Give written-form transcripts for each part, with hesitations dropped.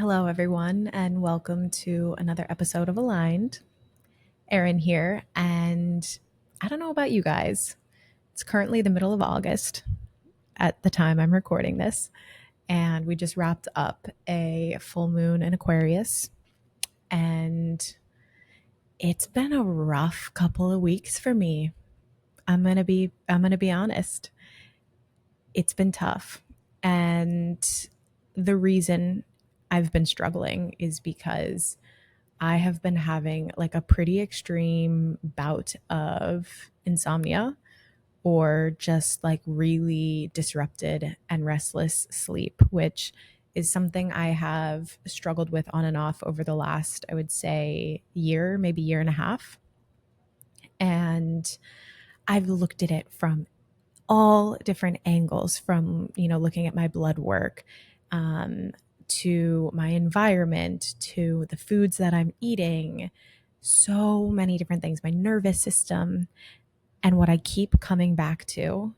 Hello, everyone, and welcome to another episode of Aligned. Erin here, and I don't know about you guys. It's currently the middle of August at the time I'm recording this, and we just wrapped up a full moon in Aquarius, and it's been a rough couple of weeks for me. I'm gonna be honest. It's been tough, and the reason I've been struggling is because I have been having like a pretty extreme bout of insomnia or just like really disrupted and restless sleep, which is something I have struggled with on and off over the last, I would say, year, maybe year and a half. And I've looked at it from all different angles, from, looking at my blood work, to my environment, to the foods that I'm eating, so many different things, my nervous system. And what I keep coming back to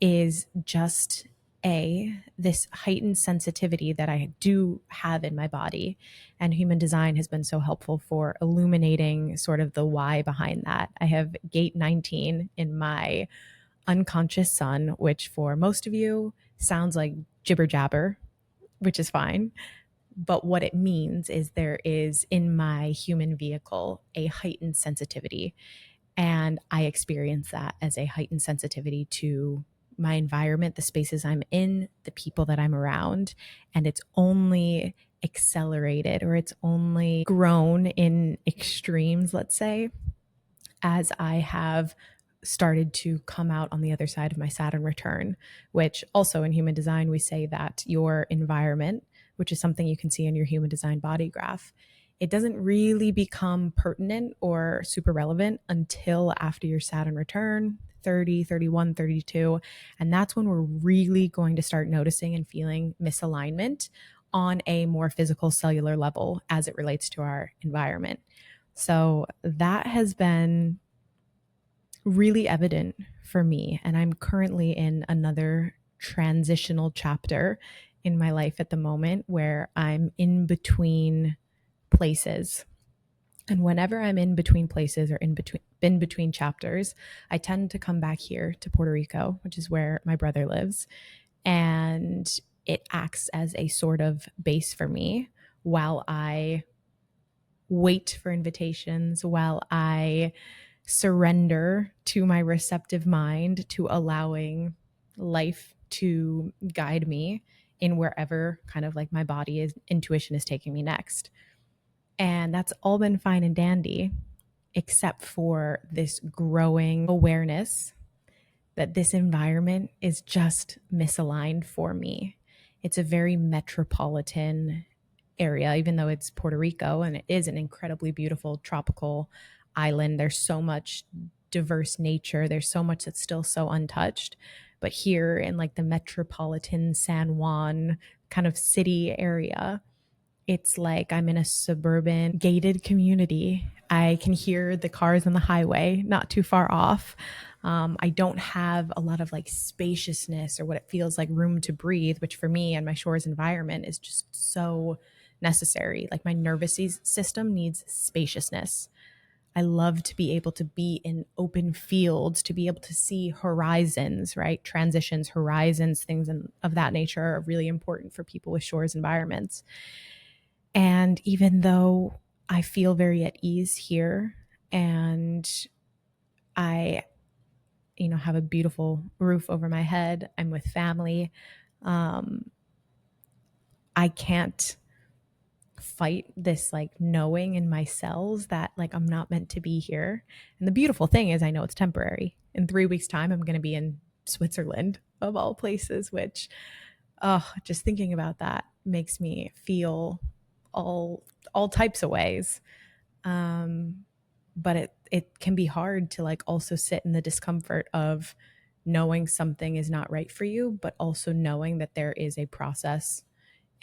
is just this heightened sensitivity that I do have in my body. And human design has been so helpful for illuminating sort of the why behind that. I have gate 19 in my unconscious sun, which for most of you sounds like jibber jabber, which is fine. But what it means is there is in my human vehicle a heightened sensitivity. And I experience that as a heightened sensitivity to my environment, the spaces I'm in, the people that I'm around. And it's only accelerated, or it's only grown in extremes, let's say, as I have started to come out on the other side of my Saturn return, which also in human design, we say that your environment, which is something you can see in your human design body graph, it doesn't really become pertinent or super relevant until after your Saturn return, 30, 31, 32. And that's when we're really going to start noticing and feeling misalignment on a more physical cellular level as it relates to our environment. So that has been really evident for me. And I'm currently in another transitional chapter in my life at the moment where I'm in between places. And whenever I'm in between places or in between chapters, I tend to come back here to Puerto Rico, which is where my brother lives. And it acts as a sort of base for me while I wait for invitations, while I surrender to my receptive mind, to allowing life to guide me in wherever kind of like my intuition is taking me next. And that's all been fine and dandy, except for this growing awareness that this environment is just misaligned for me. It's a very metropolitan area, even though it's Puerto Rico and it is an incredibly beautiful tropical island. There's so much diverse nature. There's so much that's still so untouched. But here in like the metropolitan San Juan kind of city area, it's like I'm in a suburban gated community. I can hear the cars on the highway not too far off. I don't have a lot of like spaciousness or what it feels like room to breathe, which for me and my shores environment is just so necessary. Like my nervous system needs spaciousness. I love to be able to be in open fields, to be able to see horizons, right? Transitions, horizons, things of that nature are really important for people with shores environments. And even though I feel very at ease here and I, have a beautiful roof over my head, I'm with family, I can't fight this like knowing in my cells that like I'm not meant to be here. And the beautiful thing is I know it's temporary. In 3 weeks' time, I'm going to be in Switzerland of all places, which, just thinking about that makes me feel all types of ways. But it can be hard to like also sit in the discomfort of knowing something is not right for you, but also knowing that there is a process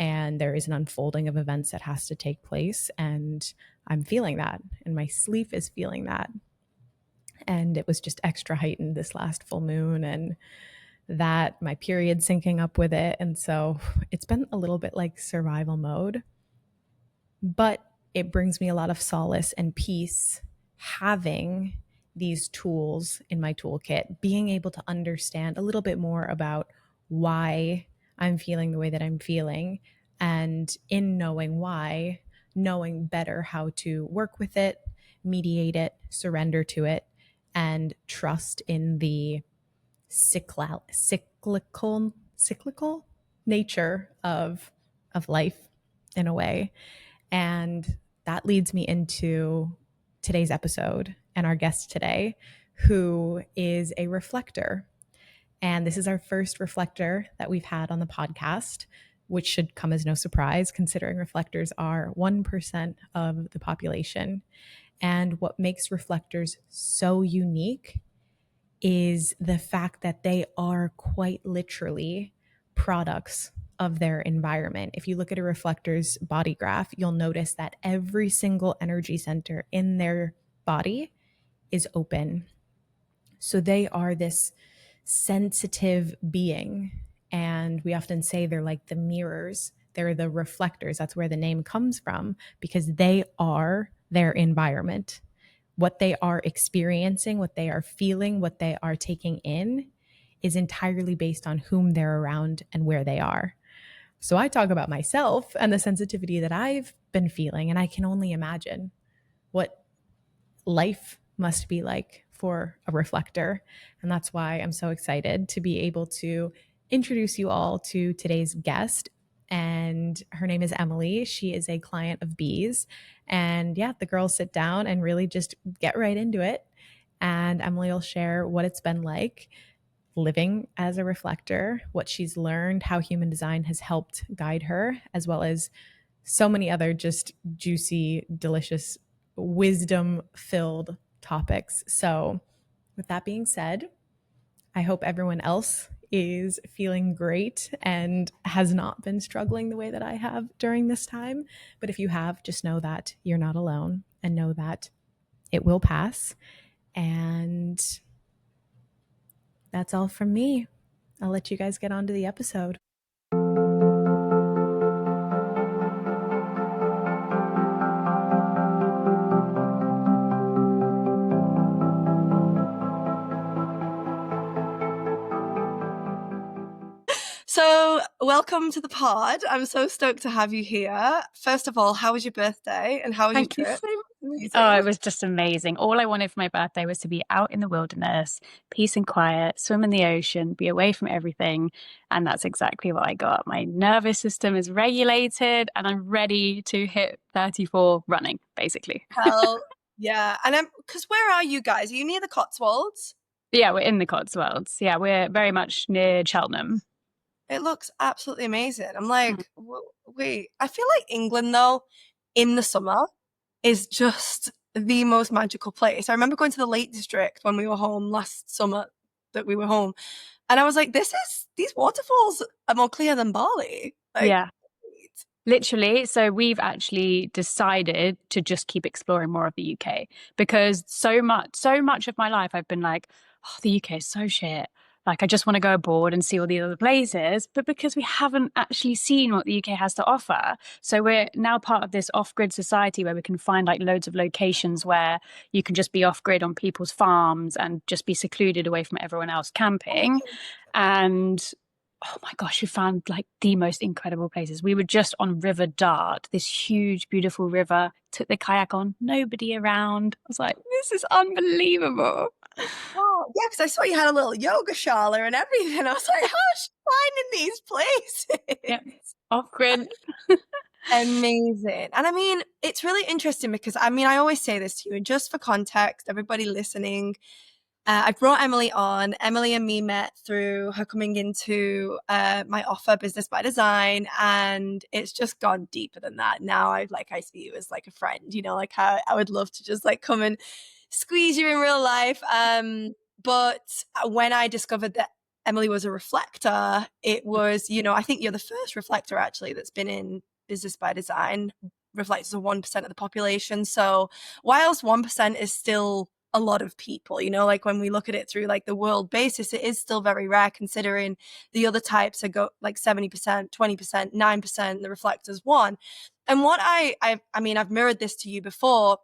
and there is an unfolding of events that has to take place. And I'm feeling that, and my sleep is feeling that. And it was just extra heightened this last full moon, and that my period syncing up with it. And so it's been a little bit like survival mode. But it brings me a lot of solace and peace having these tools in my toolkit, being able to understand a little bit more about why I'm feeling the way that I'm feeling. And in knowing why, knowing better how to work with it, mediate it, surrender to it, and trust in the cyclical nature of life in a way. And that leads me into today's episode and our guest today, who is a reflector. And this is our first reflector that we've had on the podcast, which should come as no surprise considering reflectors are 1% of the population. And what makes reflectors so unique is the fact that they are quite literally products of their environment. If you look at a reflector's body graph, you'll notice that every single energy center in their body is open. So they are this sensitive being. And we often say they're like the mirrors, they're the reflectors. That's where the name comes from, because they are their environment. What they are experiencing, what they are feeling, what they are taking in is entirely based on whom they're around and where they are. So I talk about myself and the sensitivity that I've been feeling, and I can only imagine what life must be like for a reflector. And that's why I'm so excited to be able to introduce you all to today's guest. And her name is Emily. She is a client of Bees. And yeah, the girls sit down and really just get right into it. And Emily will share what it's been like living as a reflector, what she's learned, how human design has helped guide her, as well as so many other just juicy, delicious, wisdom filled topics. So, with that being said, I hope everyone else is feeling great and has not been struggling the way that I have during this time. But if you have, just know that you're not alone and know that it will pass. And that's all from me. I'll let you guys get on to the episode. So, welcome to the pod. I'm so stoked to have you here. First of all, how was your birthday and how was your trip? Oh, it was just amazing. All I wanted for my birthday was to be out in the wilderness, peace and quiet, swim in the ocean, be away from everything. And that's exactly what I got. My nervous system is regulated and I'm ready to hit 34 running, basically. Hell yeah. And because where are you guys? Are you near the Cotswolds? Yeah, we're in the Cotswolds. Yeah, we're very much near Cheltenham. It looks absolutely amazing. I'm like, wait, I feel like England, though, in the summer is just the most magical place. I remember going to the Lake District when we were home last summer that we were home. And I was like, these waterfalls are more clear than Bali. Like, yeah. Literally. So we've actually decided to just keep exploring more of the UK because so much of my life I've been like, oh, the UK is so shit. Like, I just want to go abroad and see all the other places. But because we haven't actually seen what the UK has to offer, so we're now part of this off-grid society where we can find like loads of locations where you can just be off-grid on people's farms and just be secluded away from everyone else camping. And oh my gosh, we found like the most incredible places. We were just on River Dart, this huge, beautiful river, took the kayak on, nobody around. I was like, this is unbelievable. Oh, yeah, because I saw you had a little yoga shala and everything. I was like, how's she finding these places? Yeah, off-grid. Amazing. And I mean, it's really interesting because I always say this to you, and just for context, everybody listening, I brought Emily on. Emily and me met through her coming into my offer, Business by Design, and it's just gone deeper than that. Now I see you as like a friend, like how I would love to just like come and squeeze you in real life. But when I discovered that Emily was a reflector, it was, I think you're the first reflector actually that's been in Business by Design. Reflectors are 1% of the population. So whilst 1% is still a lot of people, you know, like when we look at it through like the world basis, it is still very rare considering the other types are go like 70%, 20%, 9%, the reflectors 1. And what I mean, I've mirrored this to you before,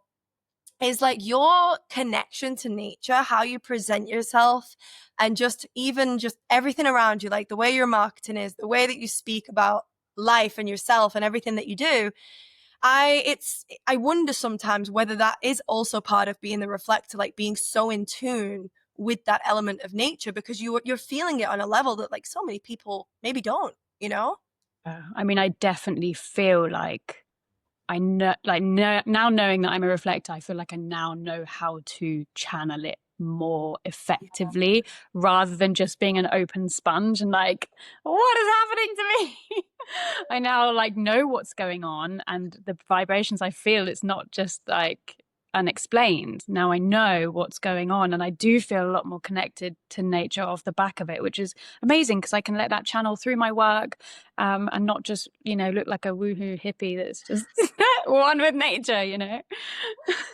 is like your connection to nature, how you present yourself, and just even just everything around you, like the way your marketing is, the way that you speak about life and yourself and everything that you do. I wonder sometimes whether that is also part of being the reflector, like being so in tune with that element of nature, because you're feeling it on a level that like so many people maybe don't, you know? I mean, I definitely feel like I know, like now knowing that I'm a reflector, I feel like I now know how to channel it more effectively rather than just being an open sponge and like, what is happening to me? I now like know what's going on, and the vibrations I feel, it's not just like unexplained. Now I know what's going on, and I do feel a lot more connected to nature off the back of it, which is amazing because I can let that channel through my work, and not just, you know, look like a woohoo hippie that's just one with nature, you know?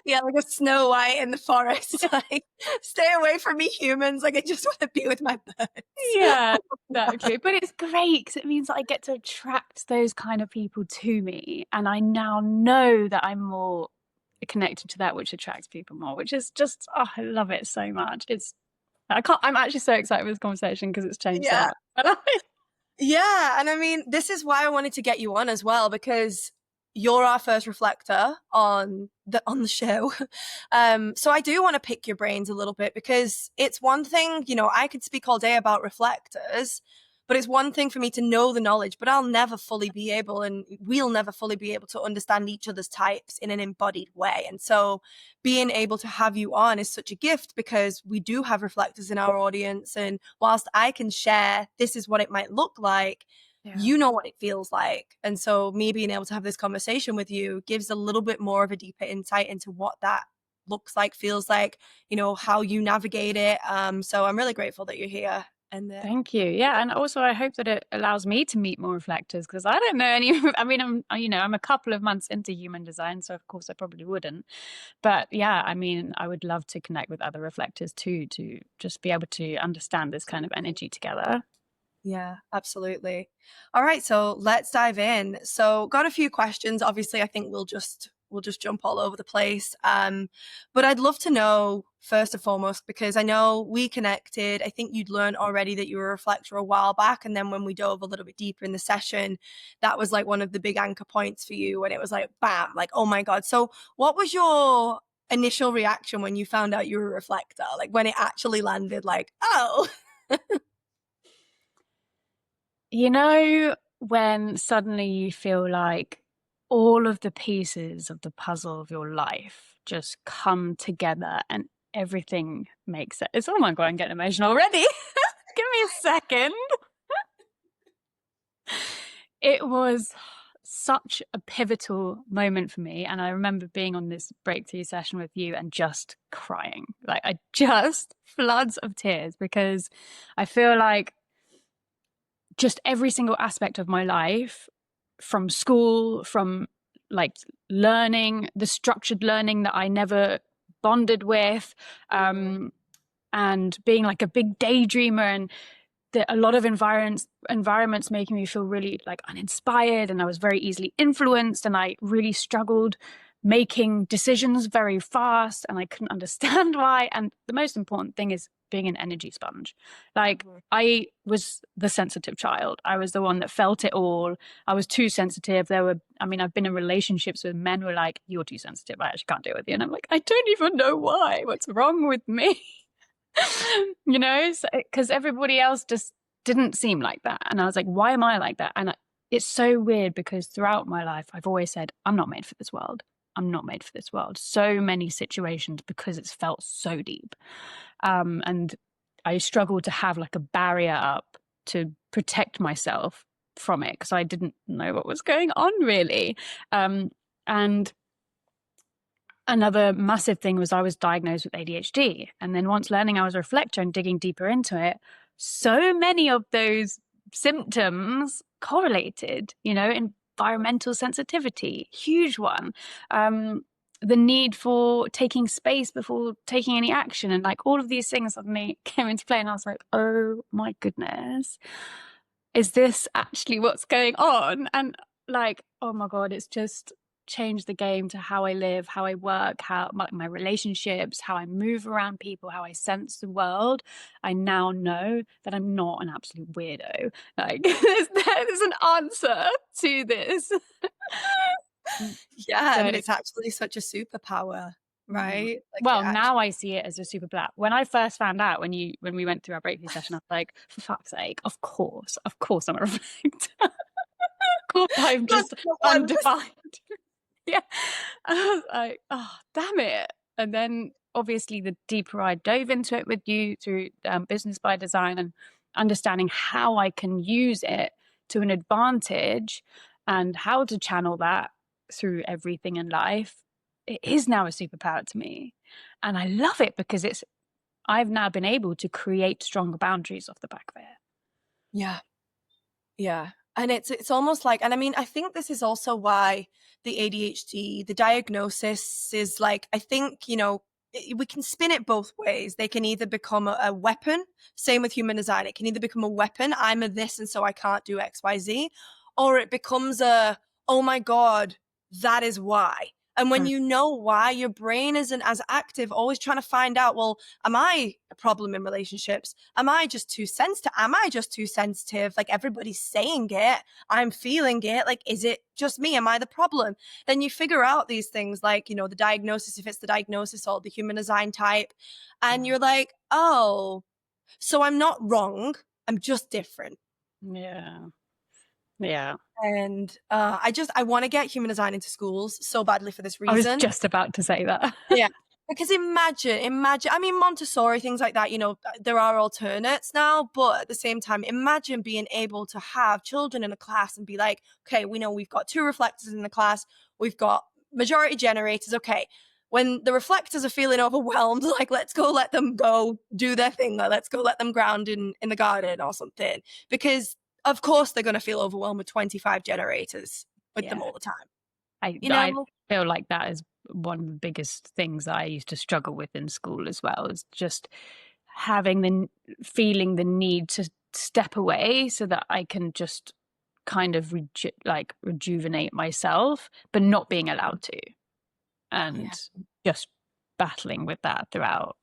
Yeah, like a Snow White in the forest. Like, stay away from me, humans. Like, I just want to be with my birds. Yeah, exactly. But it's great because it means that I get to attract those kind of people to me. And I now know that I'm more connected to that, which attracts people more, which is just, oh, I love it so much. I'm actually so excited for this conversation because it's changed so Yeah. much. Yeah, and I mean, this is why I wanted to get you on as well, because you're our first reflector on the show. So I do want to pick your brains a little bit, because it's one thing, you know, I could speak all day about reflectors, but it's one thing for me to know the knowledge, but I'll never fully be able, and we'll never fully be able to understand each other's types in an embodied way. And so being able to have you on is such a gift, because we do have reflectors in our audience. And whilst I can share, this is what it might look like, you know what it feels like. And so me being able to have this conversation with you gives a little bit more of a deeper insight into what that looks like, feels like, you know, how you navigate it. So I'm really grateful that you're here. And Thank you. Yeah, and also I hope that it allows me to meet more reflectors, because I don't know any. I mean, I'm a couple of months into human design, so of course I probably wouldn't. But yeah, I mean, I would love to connect with other reflectors too, to just be able to understand this kind of energy together. yeah, absolutely. All right, so let's dive in. So got a few questions. Obviously, I think we'll just jump all over the place. But I'd love to know first and foremost, because I know we connected. I think you'd learned already that you were a reflector a while back, and then when we dove a little bit deeper in the session, that was like one of the big anchor points for you, when it was like bam, like oh my god. So what was your initial reaction when you found out you were a reflector? Like when it actually landed, like oh. You know, when suddenly you feel like all of the pieces of the puzzle of your life just come together and everything makes sense. Oh my God, I'm getting emotional already. Give me a second. It was such a pivotal moment for me. And I remember being on this breakthrough session with you and just crying. Like, I just floods of tears, because I feel like just every single aspect of my life, from school, from like learning, the structured learning that I never bonded with, and being like a big daydreamer, and a lot of environments making me feel really like uninspired, and I was very easily influenced, and I really struggled making decisions very fast, and I couldn't understand why. And the most important thing is being an energy sponge. Like, I was the sensitive child. I was the one that felt it all. I was too sensitive. I've been in relationships with men who were like, you're too sensitive, I actually can't deal with you. And I'm like, I don't even know why. What's wrong with me? You know, because everybody else just didn't seem like that. And I was like, why am I like that? And it's so weird, because throughout my life, I've always said, I'm not made for this world. I'm not made for this world. So many situations, because it's felt so deep. And I struggled to have like a barrier up to protect myself from it, because I didn't know what was going on really. And another massive thing was I was diagnosed with ADHD. And then once learning I was a reflector and digging deeper into it, so many of those symptoms correlated, you know, environmental sensitivity, huge one. the need for taking space before taking any action, and like all of these things suddenly came into play, and I was like, oh my goodness, is this actually what's going on? And like, oh my God, it's just changed the game to how I live, how I work, how my relationships, how I move around people, how I sense the world. I now know that I'm not an absolute weirdo. Like there's an answer to this. Yeah, So and it's actually such a superpower, right? Like it well, actually. now I see it as a super black. When I first found out, when we went through our breakthrough session, I was like, for fuck's sake, of course I'm a reflector. Of course I'm That's just the one. undefined. Yeah. And I was like, oh, damn it. And then obviously the deeper I dove into it with you through business by design and understanding how I can use it to an advantage and how to channel that through everything in life, it is now a superpower to me. And I love it because I've now been able to create stronger boundaries off the back of it. Yeah. Yeah. And it's almost like, and I mean, I think this is also why the ADHD, the diagnosis is like, I think, we can spin it both ways. They can either become a weapon, same with human design. It can either become a weapon, I'm a this and so I can't do XYZ, or it becomes oh my God, that is why. And when you know why, your brain isn't as active, always trying to find out, well, am I a problem in relationships? Am I just too sensitive? Am I just too sensitive? Like everybody's saying it, I'm feeling it. Like, is it just me? Am I the problem? Then you figure out these things like, the diagnosis, if it's the diagnosis or the human design type. And you're like, oh, so I'm not wrong. I'm just different. Yeah. Yeah. And I want to get human design into schools so badly for this I was reason. just about to say that. Yeah. Because imagine, I mean, Montessori, things like that, there are alternates now, but at the same time, imagine being able to have children in a class and be like, okay, we know we've got 2 reflectors in the class, we've got majority generators. Okay. When the reflectors are feeling overwhelmed, like, let's go let them go do their thing. Like, let's go let them ground in the garden or something. Because of course they're going to feel overwhelmed with 25 generators with them all the time. I know? feel like that is one of the biggest things I used to struggle with in school as well, is just feeling the need to step away so that I can just kind of rejuvenate myself, but not being allowed to, and just battling with that throughout,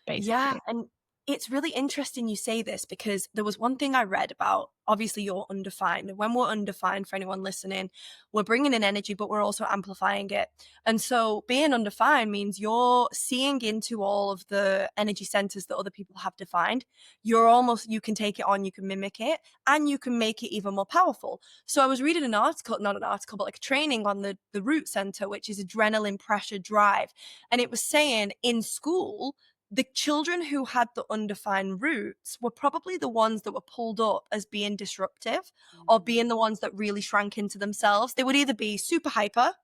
basically. Yeah, and it's really interesting you say this because there was one thing I read about. Obviously, you're undefined. And when we're undefined, for anyone listening, we're bringing in energy, but we're also amplifying it. And so being undefined means you're seeing into all of the energy centers that other people have defined. You can take it on, you can mimic it, and you can make it even more powerful. So I was reading an article, not an article, but like a training on the root center, which is adrenaline, pressure, drive. And it was saying in school, the children who had the undefined roots were probably the ones that were pulled up as being disruptive or being the ones that really shrank into themselves. They would either be super hyper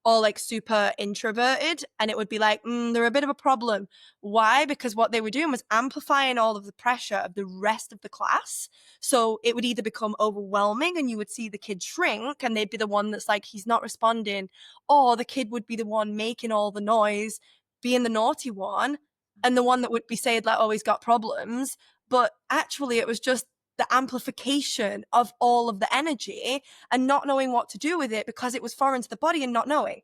or like super introverted, and it would be like, they're a bit of a problem. Why? Because what they were doing was amplifying all of the pressure of the rest of the class. So it would either become overwhelming and you would see the kid shrink and they'd be the one that's like, he's not responding, or the kid would be the one making all the noise, being the naughty one, and the one that would be saying like, oh, he's got problems. But actually it was just the amplification of all of the energy and not knowing what to do with it because it was foreign to the body and not knowing.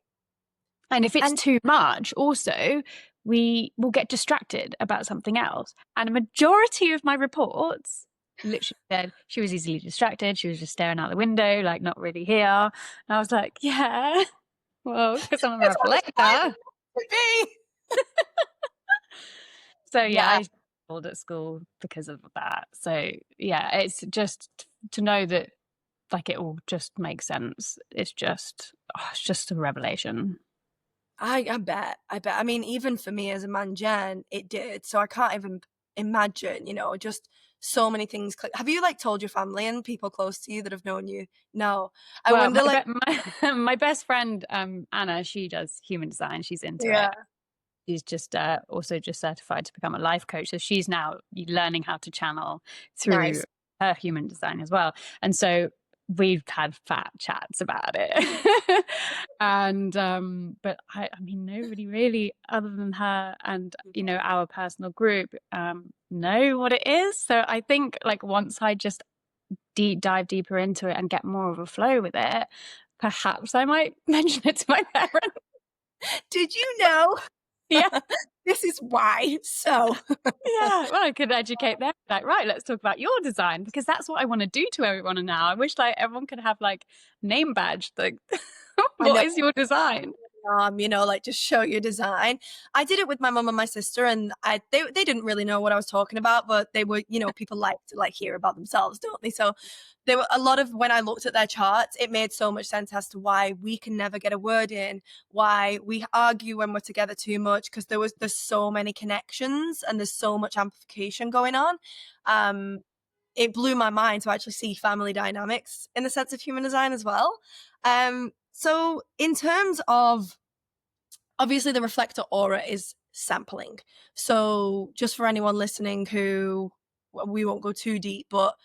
And if it's too much, also, we will get distracted about something else. And a majority of my reports literally said she was easily distracted. She was just staring out the window, like not really here. And I was like, yeah, well, because I'm a reflector. So yeah, I struggled at school because of that. So yeah, it's just to know that like it all just makes sense. It's just a revelation. I bet. I mean, even for me as a man, Jen, it did. So I can't even imagine, just so many things. Have you like told your family and people close to you that have known you? No. I wonder my best friend, Anna, she does human design. She's into it. She's just also just certified to become a life coach. So she's now learning how to channel through her human design as well. And so we've had fat chats about it. And but I mean, nobody really other than her and, you know, our personal group know what it is. So I think like once I just dive deeper into it and get more of a flow with it, perhaps I might mention it to my parents. Did you know? Yeah. This is why. So Yeah, well, I could educate them. Like, right, let's talk about your design, because that's what I want to do to everyone now. I wish like everyone could have like name badge. Like, I know. what is your design? You know, like just show your design. I did it with my mom and my sister, and they didn't really know what I was talking about, but they were, you know, people like to like hear about themselves, don't they? So there were a lot of, when I looked at their charts, it made so much sense as to why we can never get a word in, why we argue when we're together too much, because there's so many connections and there's so much amplification going on. It blew my mind to actually see family dynamics in the sense of human design as well. So in terms of, obviously the reflector aura is sampling. So just for anyone listening who, we won't go too deep, but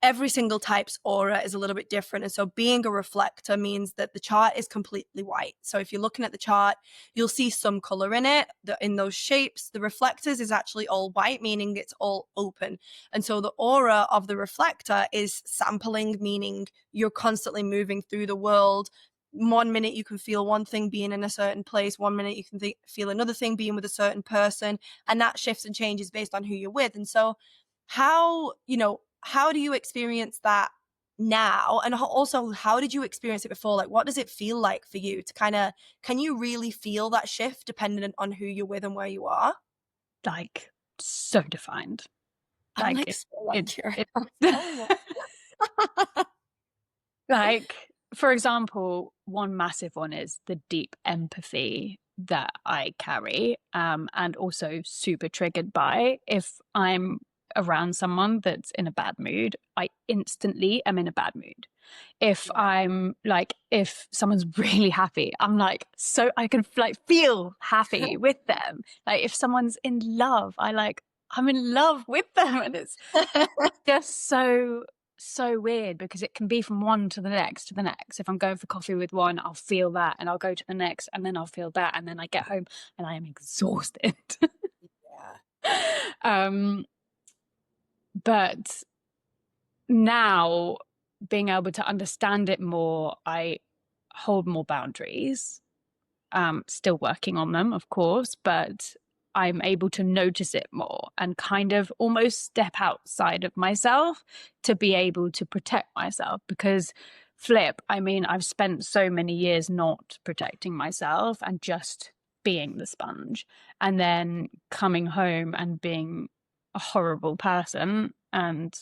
every single type's aura is a little bit different. And so being a reflector means that the chart is completely white. So if you're looking at the chart, you'll see some color in it, in those shapes. The reflectors is actually all white, meaning it's all open. And so the aura of the reflector is sampling, meaning you're constantly moving through the world. 1 minute you can feel one thing being in a certain place, 1 minute you can feel another thing being with a certain person, and that shifts and changes based on who you're with. And so how do you experience that now? And also, how did you experience it before? Like, what does it feel like for you to kind of, can you really feel that shift dependent on who you're with and where you are? Like, so defined. I'm Like, like so accurate. like, for example, one massive one is the deep empathy that I carry, and also super triggered by. If I'm around someone that's in a bad mood, I instantly am in a bad mood. If I'm like, if someone's really happy, I'm like, so I can like feel happy with them. Like if someone's in love, I'm in love with them. And it's just so weird because it can be from one to the next to the next. If I'm going for coffee with one, I'll feel that and I'll go to the next and then I'll feel that. And then I get home and I am exhausted. um, but now being able to understand it more, I hold more boundaries. Still working on them, of course, but I'm able to notice it more and kind of almost step outside of myself to be able to protect myself. Because I mean, I've spent so many years not protecting myself and just being the sponge, and then coming home and being a horrible person, and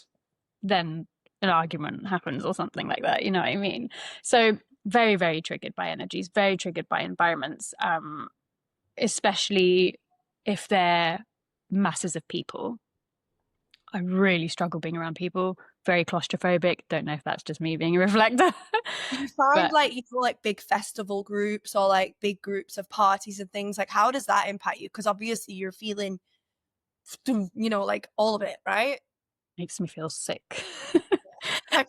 then an argument happens or something like that, you know what I mean? So very, very triggered by energies, very triggered by environments, especially if they're masses of people. I really struggle being around people, very claustrophobic. Don't know if that's just me being a reflector. Do you find But like, like big festival groups or like big groups of parties and things, like how does that impact you? Because obviously you're feeling, like all of it, right? makes me feel sick. I'm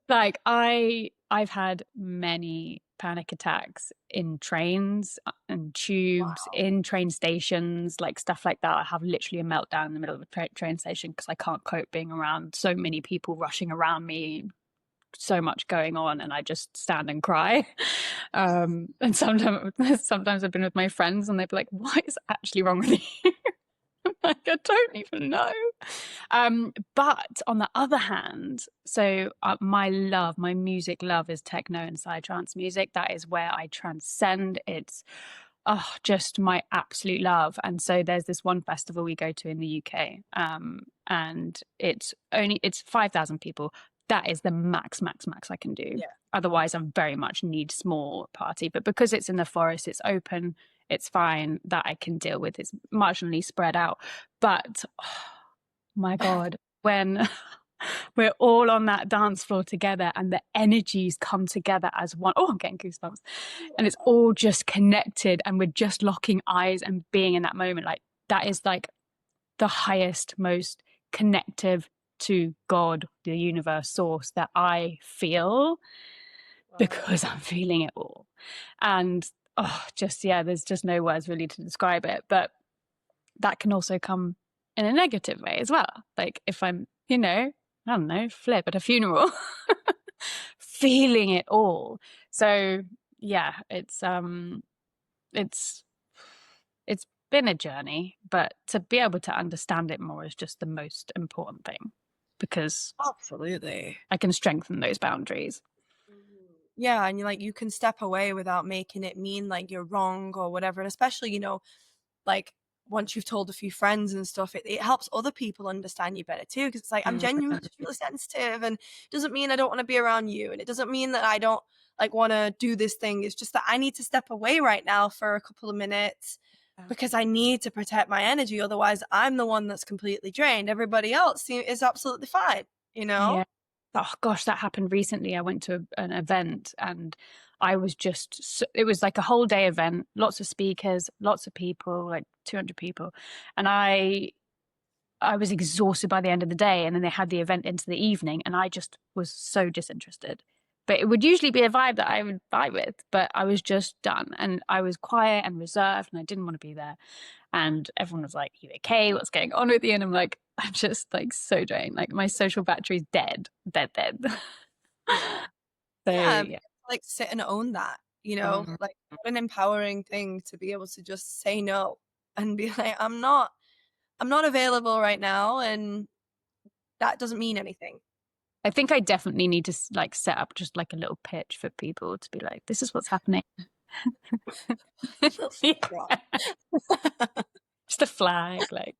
Like I've had many panic attacks in trains and tubes, in train stations, like stuff like that. I have literally a meltdown in the middle of a train station because I can't cope being around so many people rushing around me, so much going on, and I just stand and cry. And sometimes I've been with my friends and they'd be like, what is actually wrong with you? Like, I don't even know. But on the other hand, so my music love is techno and psytrance music. That is where I transcend. It's just my absolute love. And so there's this one festival we go to in the UK, and it's 5,000 people. That is the max I can do. Yeah. Otherwise, I very much need small party. But because it's in the forest, it's open, it's fine, that I can deal with. It's marginally spread out. But my God, when we're all on that dance floor together and the energies come together as one. Oh, I'm getting goosebumps. And it's all just connected and we're just locking eyes and being in that moment. Like that is like the highest, most connective to God, the universe, source, that I feel, because I'm feeling it all. And there's just no words really to describe it. But that can also come in a negative way as well. Like if I'm, I don't know, flip at a funeral, feeling it all. So yeah, it's it's been a journey, but to be able to understand it more is just the most important thing, because Absolutely. I can strengthen those boundaries. Yeah, and you can step away without making it mean like you're wrong or whatever. And especially, like once you've told a few friends and stuff, it helps other people understand you better too. Because it's like, I'm genuinely just really sensitive, and it doesn't mean I don't want to be around you, and it doesn't mean that I don't like want to do this thing. It's just that I need to step away right now for a couple of minutes because I need to protect my energy. Otherwise, I'm the one that's completely drained. Everybody else is absolutely fine, you know? Yeah. Oh gosh, that happened recently. I went to an event, and I was it was like a whole day event, lots of speakers, lots of people, like 200 people. And I was exhausted by the end of the day. And then they had the event into the evening, and I just was so disinterested. But it would usually be a vibe that I would vibe with, but I was just done. And I was quiet and reserved, and I didn't want to be there. And everyone was like, "You okay? What's going on with you?" And I'm like, I'm just like so drained. Like my social battery's dead, dead, dead. Yeah. So Yeah, yeah. like sit and own that, Mm. like what an empowering thing to be able to just say no and be like, I'm not available right now, and that doesn't mean anything. I think I definitely need to like set up just like a little pitch for people to be like, this is what's happening. Just a flag, like.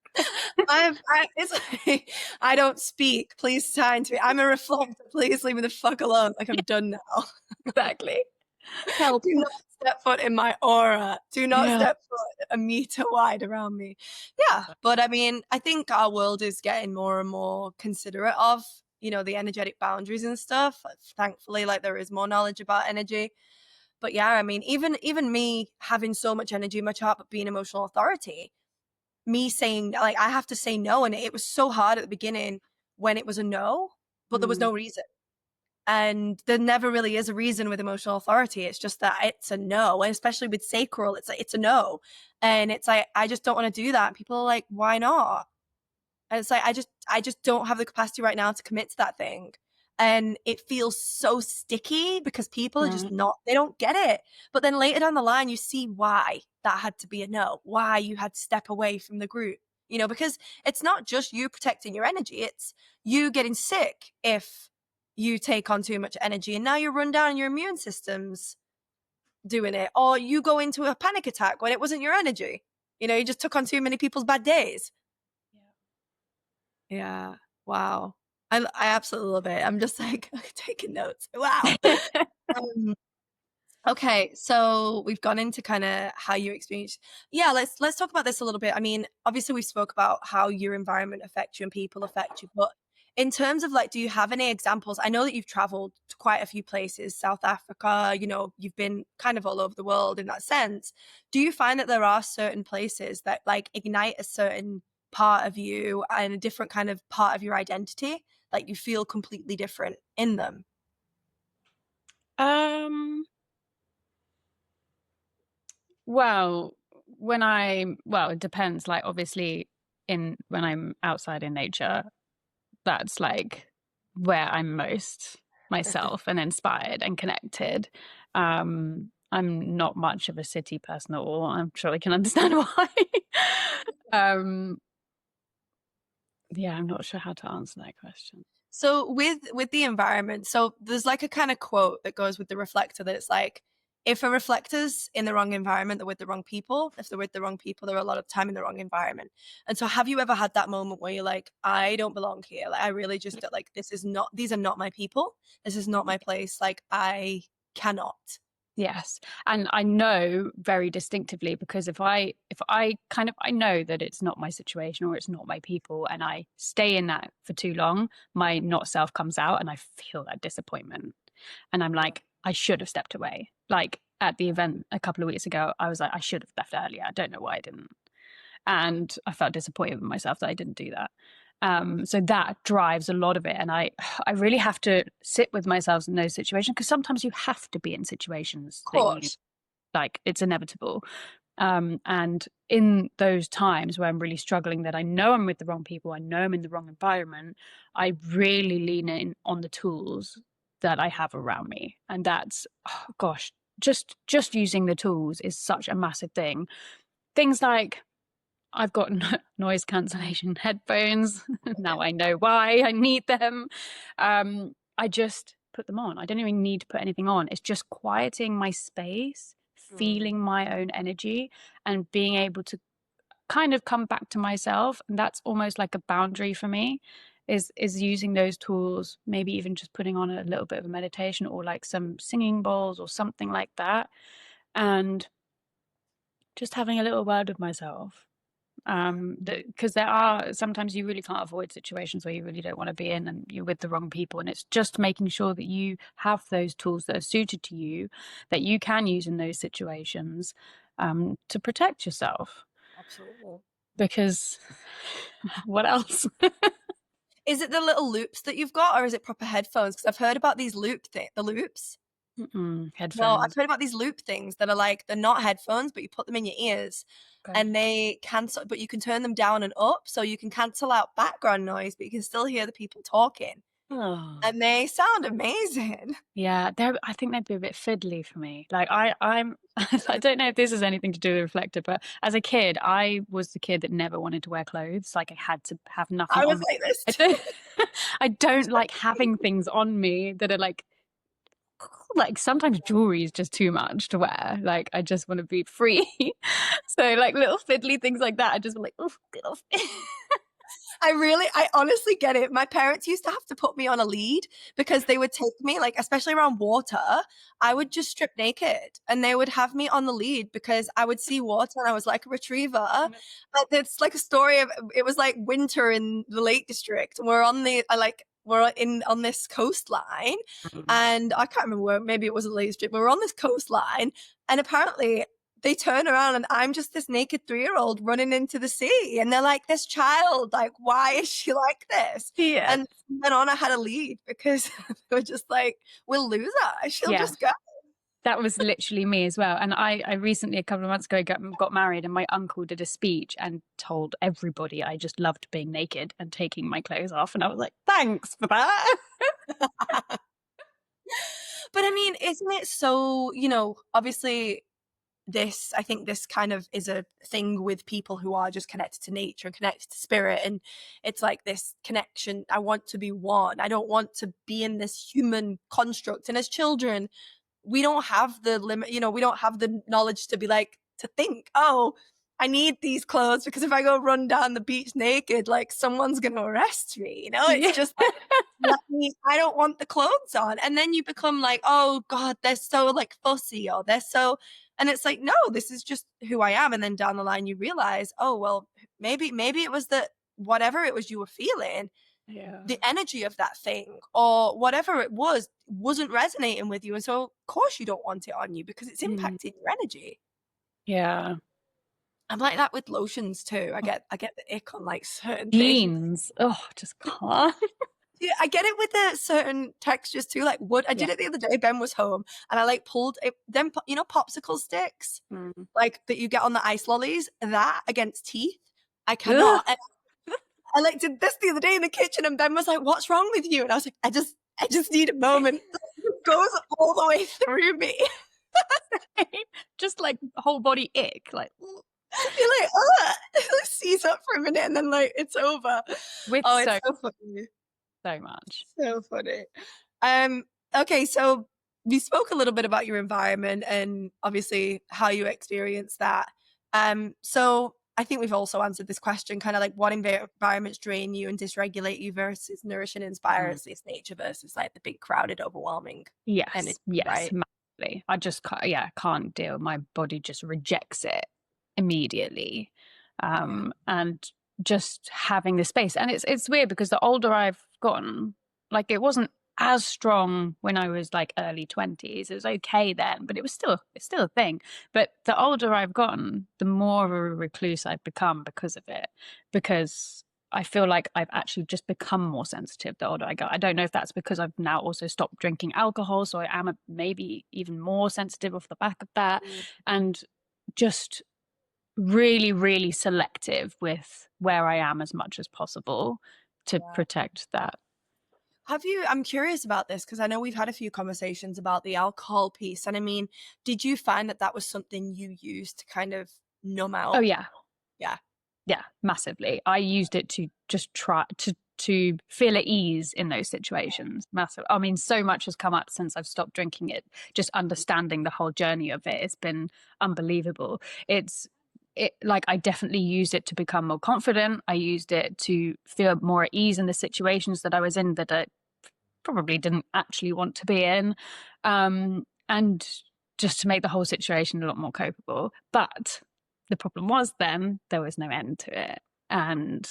It's like, I don't speak. Please sign to me. I'm a reflector. Please leave me the fuck alone. Like, I'm done now. Exactly. Help. Do not step foot in my aura. Do not Yeah. step foot a meter wide around me. Yeah, but I mean, I think our world is getting more and more considerate of, the energetic boundaries and stuff. Thankfully, like there is more knowledge about energy. But yeah, I mean, even me having so much energy in my chart, but being emotional authority, me saying like I have to say no, and it was so hard at the beginning when it was a no, but there was no reason. And there never really is a reason with emotional authority. It's just that it's a no. And especially with sacral, it's like it's a no. And it's like I just don't want to do that. And people are like, why not? And it's like I just don't have the capacity right now to commit to that thing. And it feels so sticky because people are just not, they don't get it. But then later down the line, you see why that had to be a no, why you had to step away from the group, because it's not just you protecting your energy, it's you getting sick if you take on too much energy, and now you're run down and your immune system's doing it, or you go into a panic attack when it wasn't your energy. You just took on too many people's bad days. Yeah. Wow. I absolutely love it. I'm just like taking notes. Wow. um, okay, so we've gone into kind of how you experience. Yeah, let's talk about this a little bit. I mean, obviously we spoke about how your environment affects you and people affect you, but in terms of like, do you have any examples? I know that you've traveled to quite a few places, South Africa, you've been kind of all over the world in that sense. Do you find that there are certain places that like ignite a certain part of you and a different kind of part of your identity? Like you feel completely different in them? Well, it depends. Like obviously when I'm outside in nature, that's like where I'm most myself and inspired and connected. I'm not much of a city person at all. I'm sure I can understand why. um, yeah, I'm not sure how to answer that question. So with the environment, so there's like a kind of quote that goes with the reflector that it's like, if a reflector's in the wrong environment, they're with the wrong people. If they're with the wrong people, they're a lot of time in the wrong environment. And so have you ever had that moment where you're like, I don't belong here? Like I really just like, these are not my people. This is not my place. Like I cannot. Yes. And I know very distinctively, because if I I know that it's not my situation or it's not my people, and I stay in that for too long, my not self comes out and I feel that disappointment. And I'm like, I should have stepped away. Like at the event a couple of weeks ago, I was like, I should have left earlier. I don't know why I didn't. And I felt disappointed with myself that I didn't do that. So that drives a lot of it. And I really have to sit with myself in those situations, because sometimes you have to be in situations Of that you course. like, it's inevitable. And in those times where I'm really struggling, that I know I'm with the wrong people, I know I'm in the wrong environment, I really lean in on the tools that I have around me. And that's, oh gosh, just using the tools is such a massive thing. Things like, I've got noise cancellation headphones. Now I know why I need them. I just put them on. I don't even need to put anything on. It's just quieting my space, Mm. feeling my own energy, and being able to kind of come back to myself. And that's almost like a boundary for me, is using those tools, maybe even just putting on a little bit of a meditation or like some singing bowls or something like that, and just having a little word with myself. Because there are sometimes you really can't avoid situations where you really don't want to be in, and you're with the wrong people, and it's just making sure that you have those tools that are suited to you, that you can use in those situations, to protect yourself. Absolutely. Because what else? Is it the little loops that you've got, or is it proper headphones? Because I've heard about these the loops. No, I've Headphones. heard about these loop things that are like, they're not headphones, but you put them in your ears Okay. and they cancel, but you can turn them down and up so you can cancel out background noise, but you can still hear the people talking. Oh. And they sound amazing. Yeah, I think they'd be a bit fiddly for me. Like I'm I don't know if this has anything to do with Reflector, but as a kid, I was the kid that never wanted to wear clothes. Like, I had to have nothing I was on me. like this I too. don't I don't like having things on me that are like sometimes jewelry is just too much to wear. Like, I just want to be free. So like little fiddly things like that, I just like, oh, get off. I honestly get it. My parents used to have to put me on a lead because they would take me, like, especially around water, I would just strip naked and they would have me on the lead because I would see water and I was like a retriever. But it's like a story of, it was like winter in the Lake District. And we're in on this coastline, and I can't remember where, maybe it was the Lake District, but we're on this coastline, and apparently they turn around and I'm just this naked 3-year-old running into the sea. And they're like, this child, like, why is she like this? Yeah. And then on, I had a lead because they were just like, we'll lose her. She'll Yeah. just go. That was literally me as well. And I recently, a couple of months ago, got married, and my uncle did a speech and told everybody I just loved being naked and taking my clothes off. And I was like, thanks for that. But I mean, isn't it so, obviously I think this kind of is a thing with people who are just connected to nature and connected to spirit. And it's like this connection. I want to be one. I don't want to be in this human construct. And as children, we don't have the limit, we don't have the knowledge to be like, to think, oh, I need these clothes because if I go run down the beach naked, like, someone's going to arrest me. It's Yeah. just like, I don't want the clothes on. And then you become like, oh God, they're so like fussy, or they're so, and it's like, no, this is just who I am. And then down the line, you realize, oh, well, maybe it was that whatever it was you were feeling, Yeah. the energy of that thing or whatever it wasn't resonating with you. And so of course you don't want it on you because it's impacting your energy. Yeah. I'm like that with lotions too. I get the ick on like certain things. Jeans. Oh, just can't. Yeah, I get it with the certain textures too, like wood. I did it the other day. Ben was home and I like pulled it, them, popsicle sticks, like that you get on the ice lollies, that against teeth. I cannot. And I like did this the other day in the kitchen, and Ben was like, "What's wrong with you?" And I was like, I just need a moment. It goes all the way through me. Just like whole body ick. Like, You're like, oh, seize up for a minute, and then like it's over. with Oh, it's so funny. so much. So funny. Okay, so we spoke a little bit about your environment and obviously how you experience that. So I think we've also answered this question, kind of like what environments drain you and dysregulate you versus nourish and inspire us, this nature versus like the big crowded, overwhelming energy, Yes, right? massively. I just can't deal. My body just rejects it immediately. And just having the space. And it's weird because the older I've gotten, like, it wasn't as strong when I was like early 20s. It was okay then, but it's still a thing. But the older I've gotten, the more of a recluse I've become because of it. Because I feel like I've actually just become more sensitive the older I go. I don't know if that's because I've now also stopped drinking alcohol, so I am maybe even more sensitive off the back of that, and just really, really selective with where I am as much as possible to protect that. I'm curious about this because I know we've had a few conversations about the alcohol piece. And I mean, did you find that that was something you used to kind of numb out? Oh, yeah. Yeah. Yeah, massively. I used it to just try to feel at ease in those situations. Massive. I mean, so much has come up since I've stopped drinking it. Just understanding the whole journey of it, it's been unbelievable. It like I definitely used it to become more confident. I used it to feel more at ease in the situations that I was in that I probably didn't actually want to be in, and just to make the whole situation a lot more copable. But the problem was then there was no end to it, and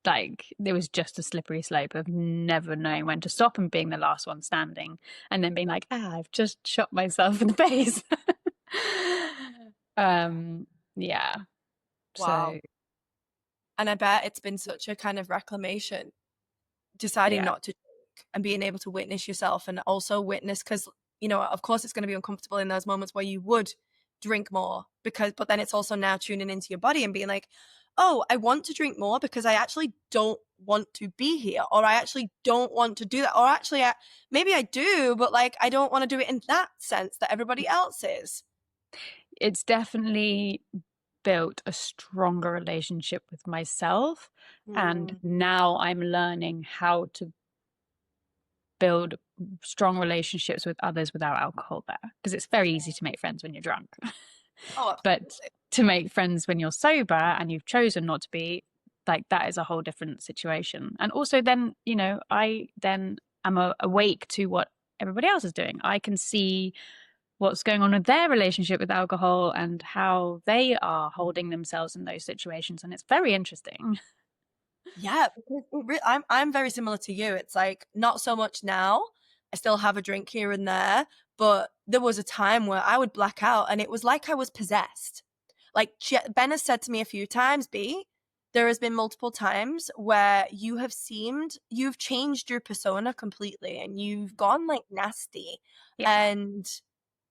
like there was just a slippery slope of never knowing when to stop and being the last one standing, and then being like, I've just shot myself in the face. Yeah. Wow. So And I bet it's been such a kind of reclamation, deciding yeah. not to drink and being able to witness yourself and also witness, because, you know, of course it's going to be uncomfortable in those moments where you would drink more but then it's also now tuning into your body and being like, oh, I want to drink more because I actually don't want to be here, or I actually don't want to do that, or actually maybe I do, but like I don't want to do it in that sense that everybody else is. It's definitely built a stronger relationship with myself. And now I'm learning how to build strong relationships with others without alcohol there. Because it's very easy to make friends when you're drunk. Oh, But absolutely. to make friends when you're sober and you've chosen not to be, like that is a whole different situation. And also then, you know, I then am awake to what everybody else is doing. I can see what's going on with their relationship with alcohol and how they are holding themselves in those situations, and it's very interesting. Yeah, because I'm very similar to you. It's like not so much now. I still have a drink here and there, but there was a time where I would black out and it was like I was possessed. Like Ben has said to me a few times, B, there has been multiple times where you've changed your persona completely and you've gone like nasty Yeah. and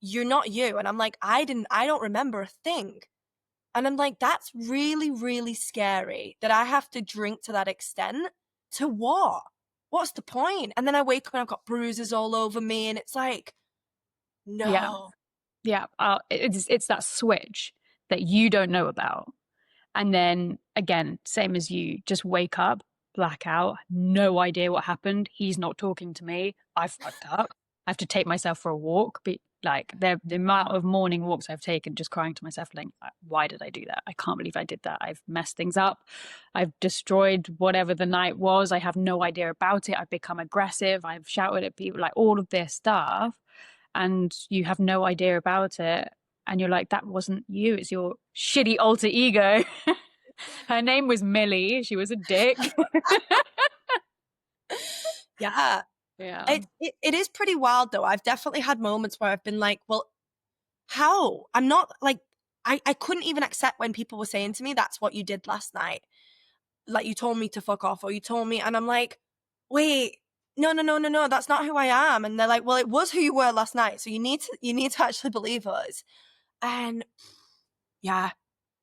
you're not you. And I'm like, I don't remember a thing. And I'm like, that's really, really scary that I have to drink to that extent. To what? What's the point? And then I wake up and I've got bruises all over me, and it's like, Yeah. no. Yeah. It's that switch that you don't know about. And then again, same as you, just wake up, black out, no idea what happened. He's not talking to me. I fucked up. I have to take myself for a walk. But like the amount of morning walks I've taken, just crying to myself, like, why did I do that? I can't believe I did that. I've messed things up. I've destroyed whatever the night was. I have no idea about it. I've become aggressive. I've shouted at people, like all of this stuff. And you have no idea about it. And you're like, that wasn't you. It's your shitty alter ego. Her name was Millie. She was a dick. Yeah. Yeah. It is pretty wild though. I've definitely had moments where I've been like, well, how? I'm not like, I couldn't even accept when people were saying to me, that's what you did last night. Like you told me to fuck off, or you told me, and I'm like, wait, no, that's not who I am. And they're like, well, it was who you were last night, so you need to actually believe us. And yeah,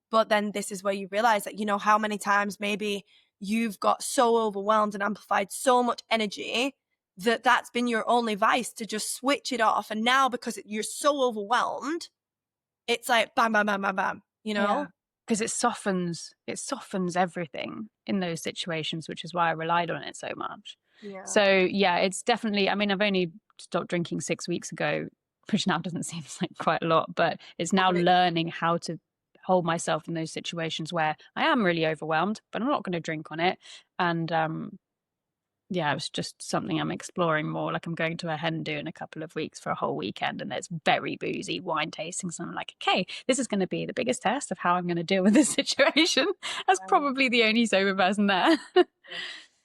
but then this is where you realize that, you know, how many times maybe you've got so overwhelmed and amplified so much energy that that's been your only vice, to just switch it off. And now because you're so overwhelmed, it's like bam, bam, bam, bam, bam, you know? Yeah. Because it softens everything in those situations, which is why I relied on it so much. Yeah. So yeah, it's definitely, I mean, I've only stopped drinking 6 weeks ago, which now doesn't seem like quite a lot, but it's now learning how to hold myself in those situations where I am really overwhelmed, but I'm not going to drink on it. And yeah, it's just something I'm exploring more. Like I'm going to a hen do in a couple of weeks for a whole weekend, and there's very boozy wine tasting. So I'm like, okay, this is going to be the biggest test of how I'm going to deal with this situation. As probably the only sober person there.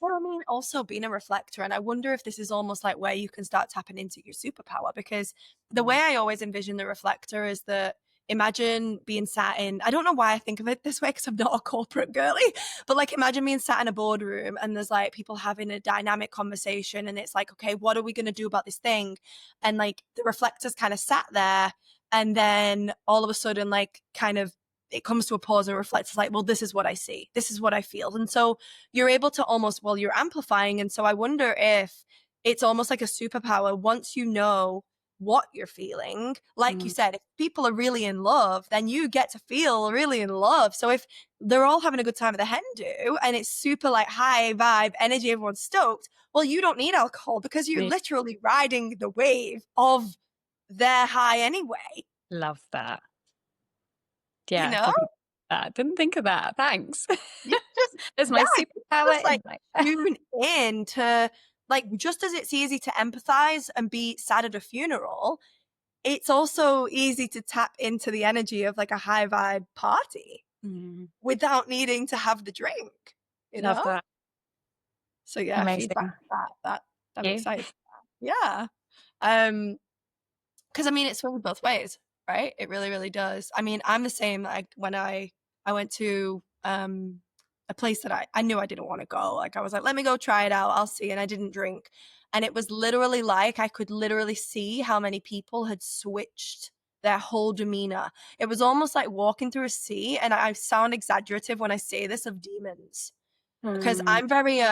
Well, I mean, also being a reflector, and I wonder if this is almost like where you can start tapping into your superpower, because the way I always envision the reflector is that imagine being sat in, I don't know why I think of it this way because I'm not a corporate girly, but like imagine being sat in a boardroom and there's like people having a dynamic conversation and it's like, okay, what are we going to do about this thing? And like the reflectors kind of sat there, and then all of a sudden, like kind of it comes to a pause and reflects like, well, this is what I see. This is what I feel. And so you're able to almost, well, you're amplifying. And so I wonder if it's almost like a superpower once you know what you're feeling. Like you said, if people are really in love, then you get to feel really in love. So if they're all having a good time at the hen do and it's super like high vibe energy, everyone's stoked, well, you don't need alcohol because you're literally riding the wave of their high anyway. Love that. Yeah, You know? probably that. Didn't think of that. Thanks. You just, There's my superpower just like insight. tune in to, like, just as it's easy to empathize and be sad at a funeral, it's also easy to tap into the energy of like a high vibe party without needing to have the drink, you Love know? that. So yeah, Amazing. feedback that I'm Yeah. excited for that. Yeah. Because I mean, it swings both ways, right? It really, really does. I mean, I'm the same. Like when I went to a place that I knew I didn't want to go. Like I was like, let me go try it out. I'll see. And I didn't drink. And it was literally like I could literally see how many people had switched their whole demeanor. It was almost like walking through a sea. And I sound exaggerative when I say this, of demons, because I'm very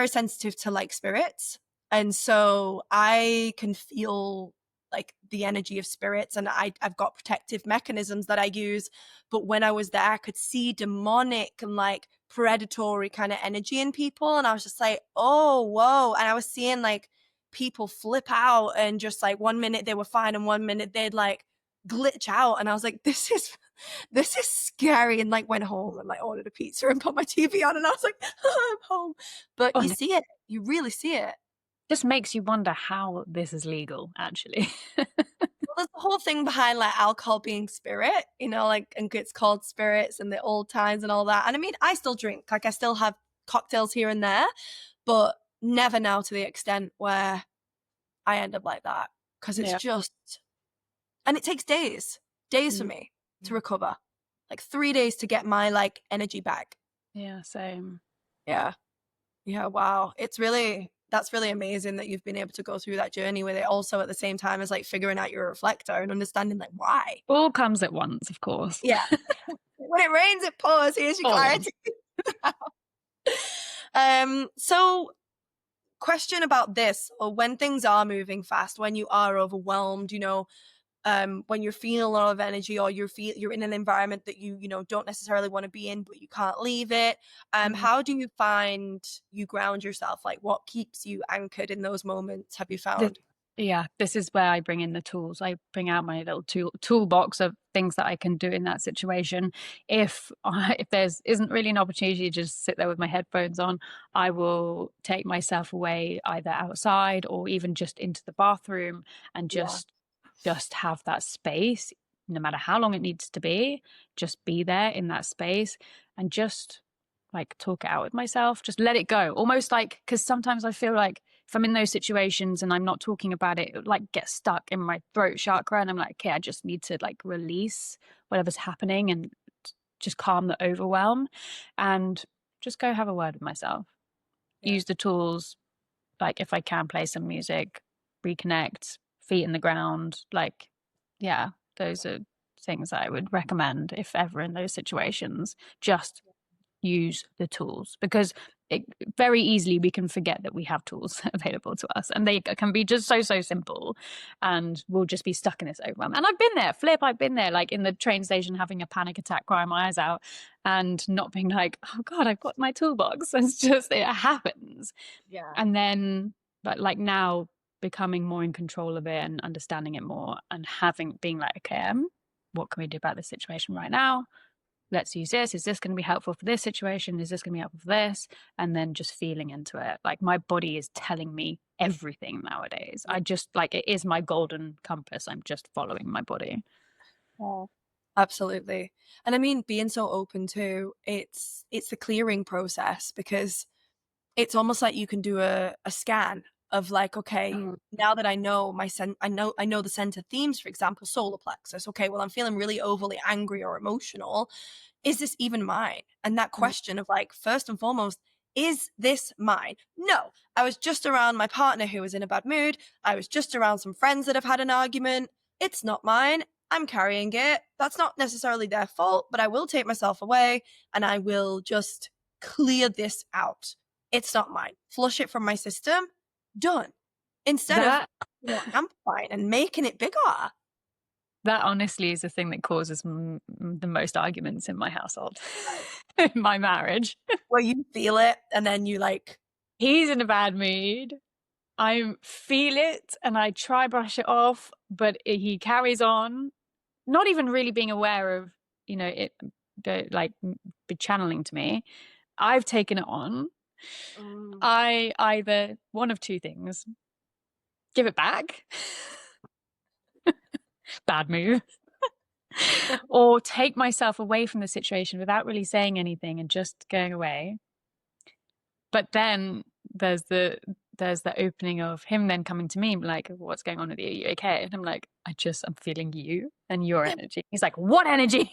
sensitive to like spirits. And so I can feel like the energy of spirits, and I've got protective mechanisms that I use. But when I was there, I could see demonic and like predatory kind of energy in people. And I was just like, oh, whoa. And I was seeing like people flip out and just like 1 minute they were fine and 1 minute they'd like glitch out. And I was like, this is scary. And like went home and like ordered a pizza and put my TV on, and I was like, oh, I'm home. But you see it, you really see it. Just makes you wonder how this is legal, actually. Well, there's the whole thing behind like alcohol being spirit, you know, like, and it's called spirits and the old times and all that. And I mean, I still drink, like I still have cocktails here and there, but never now to the extent where I end up like that, because it's just, and it takes days for me to recover, like 3 days to get my like energy back. Yeah, same. Yeah. Wow. That's really amazing that you've been able to go through that journey with it also at the same time as like figuring out your reflector and understanding like why. All comes at once, of course. Yeah. When it rains, it pours. Here's your clarity. So question about this, or when things are moving fast, when you are overwhelmed, you know, when you're feeling a lot of energy, or you're in an environment that you know don't necessarily want to be in, but you can't leave it. How do you find you ground yourself? Like what keeps you anchored in those moments, have you found? This is where I bring in the tools. I bring out my little toolbox of things that I can do in that situation. If there's isn't really an opportunity to just sit there with my headphones on, I will take myself away either outside or even just into the bathroom and just have that space, no matter how long it needs to be. Just be there in that space and just like talk it out with myself, just let it go. Almost like, because sometimes I feel like if I'm in those situations and I'm not talking about it, it like gets stuck in my throat chakra, and I'm like, okay, I just need to like release whatever's happening and just calm the overwhelm and just go have a word with myself. Use the tools, like if I can play some music, reconnect, feet in the ground, like those are things that I would recommend if ever in those situations. Just use the tools, because very easily we can forget that we have tools available to us, and they can be just so simple, and we'll just be stuck in this overwhelm. And I've been there like in the train station having a panic attack, crying my eyes out, and not being like, oh god, I've got my toolbox. It's just, it happens. And then but like now becoming more in control of it and understanding it more, and being like, okay, what can we do about this situation right now? Let's use this. Is this going to be helpful for this situation? Is this going to be helpful for this? And then just feeling into it. Like my body is telling me everything nowadays. I just like, it is my golden compass. I'm just following my body. Absolutely. And I mean, being so open to it's the clearing process, because it's almost like you can do a scan of like, okay, now that I know I know the center themes, for example, solar plexus. Okay, well, I'm feeling really overly angry or emotional. Is this even mine? And that question of like, first and foremost, is this mine? No, I was just around my partner who was in a bad mood. I was just around some friends that have had an argument. It's not mine. I'm carrying it. That's not necessarily their fault, but I will take myself away and I will just clear this out. It's not mine. Flush it from my system. Done. Instead of amplifying and making it bigger. That honestly is the thing that causes the most arguments in my household, in my marriage. Where you feel it and then you like... He's in a bad mood. I feel it and I try brush it off, but he carries on, not even really being aware of, it like be channeling to me. I've taken it on. I either one of two things: give it back, bad move, or take myself away from the situation without really saying anything and just going away. But then there's the opening of him then coming to me like, what's going on with you? Are you okay? And I'm like, I'm feeling you and your energy. He's like, what energy?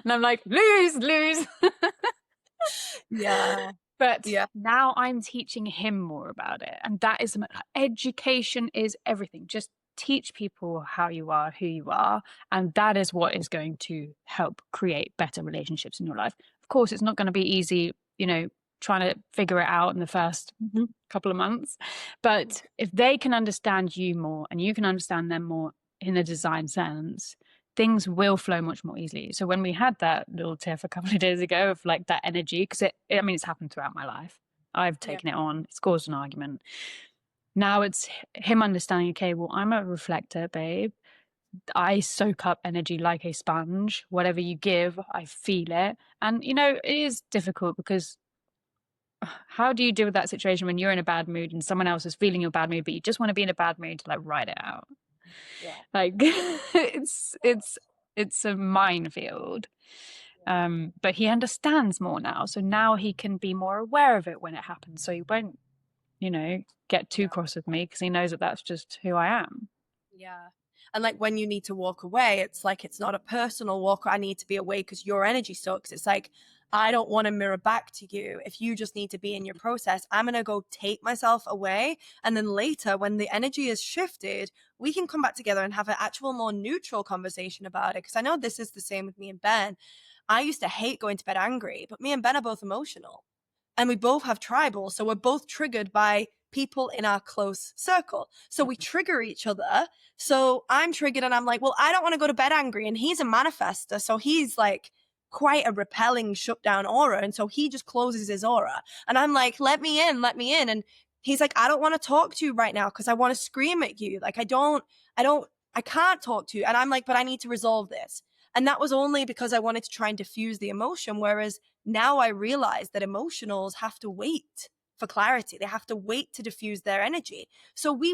And I'm like, lose. Yeah. But now I'm teaching him more about it. And that is, education is everything. Just teach people how you are, who you are. And that is what is going to help create better relationships in your life. Of course, it's not going to be easy, trying to figure it out in the first couple of months. But if they can understand you more and you can understand them more in a design sense, things will flow much more easily. So when we had that little tiff a couple of days ago of like that energy, because it's happened throughout my life. I've taken it on. It's caused an argument. Now it's him understanding, okay, well, I'm a reflector, babe. I soak up energy like a sponge. Whatever you give, I feel it. And, it is difficult because how do you deal with that situation when you're in a bad mood and someone else is feeling your bad mood, but you just want to be in a bad mood to like ride it out? Yeah. Like it's a minefield. But he understands more now. So now he can be more aware of it when it happens. So he won't, get too cross with me because he knows that that's just who I am. Yeah. And like when you need to walk away, it's like, it's not a personal walk. I need to be away because your energy sucks. It's like, I don't want to mirror back to you. If you just need to be in your process, I'm going to go take myself away. And then later when the energy is shifted, we can come back together and have an actual more neutral conversation about it. Because I know this is the same with me and Ben. I used to hate going to bed angry, but me and Ben are both emotional. And we both have tribal. So we're both triggered by people in our close circle. So we trigger each other. So I'm triggered and I'm like, well, I don't want to go to bed angry. And he's a manifester. So he's like quite a repelling shutdown aura. And so he just closes his aura. And I'm like, let me in. And he's like, I don't want to talk to you right now because I want to scream at you. Like, I can't talk to you. And I'm like, but I need to resolve this. And that was only because I wanted to try and diffuse the emotion. Whereas now I realize that emotionals have to wait for clarity. They have to wait to diffuse their energy. So we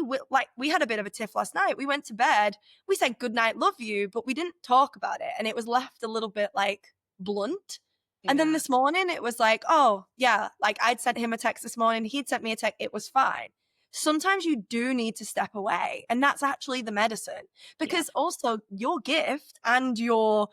had a bit of a tiff last night. We went to bed. We said, good night, love you, but we didn't talk about it. And it was left a little bit like blunt. And then this morning it was like, oh yeah, like I'd sent him a text this morning. He'd sent me a text. It was fine. Sometimes you do need to step away. And that's actually the medicine, because also your gift and your,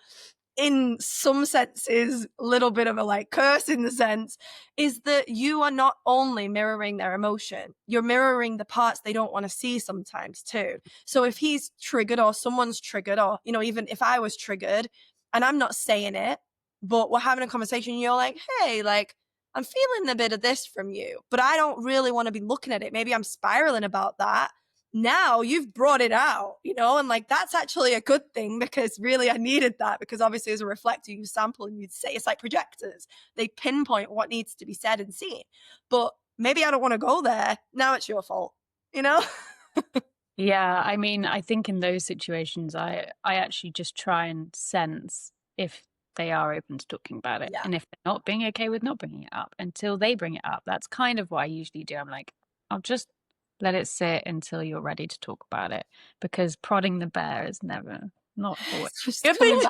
in some senses, a little bit of a like curse in the sense, is that you are not only mirroring their emotion, you're mirroring the parts they don't want to see sometimes too. So if he's triggered or someone's triggered, or, even if I was triggered and I'm not saying it, but we're having a conversation, you're like, hey, like, I'm feeling a bit of this from you, but I don't really want to be looking at it. Maybe I'm spiraling about that. Now you've brought it out, and like, that's actually a good thing, because really I needed that, because obviously as a reflector, you sample and you'd say, it's like projectors. They pinpoint what needs to be said and seen, but maybe I don't want to go there. Now it's your fault, Yeah. I think in those situations, I actually just try and sense if they are open to talking about it. Yeah. And if they're not being okay with not bringing it up until they bring it up. That's kind of what I usually do. I'm like, I'll just let it sit until you're ready to talk about it, because prodding the bear is not always just good coming thing.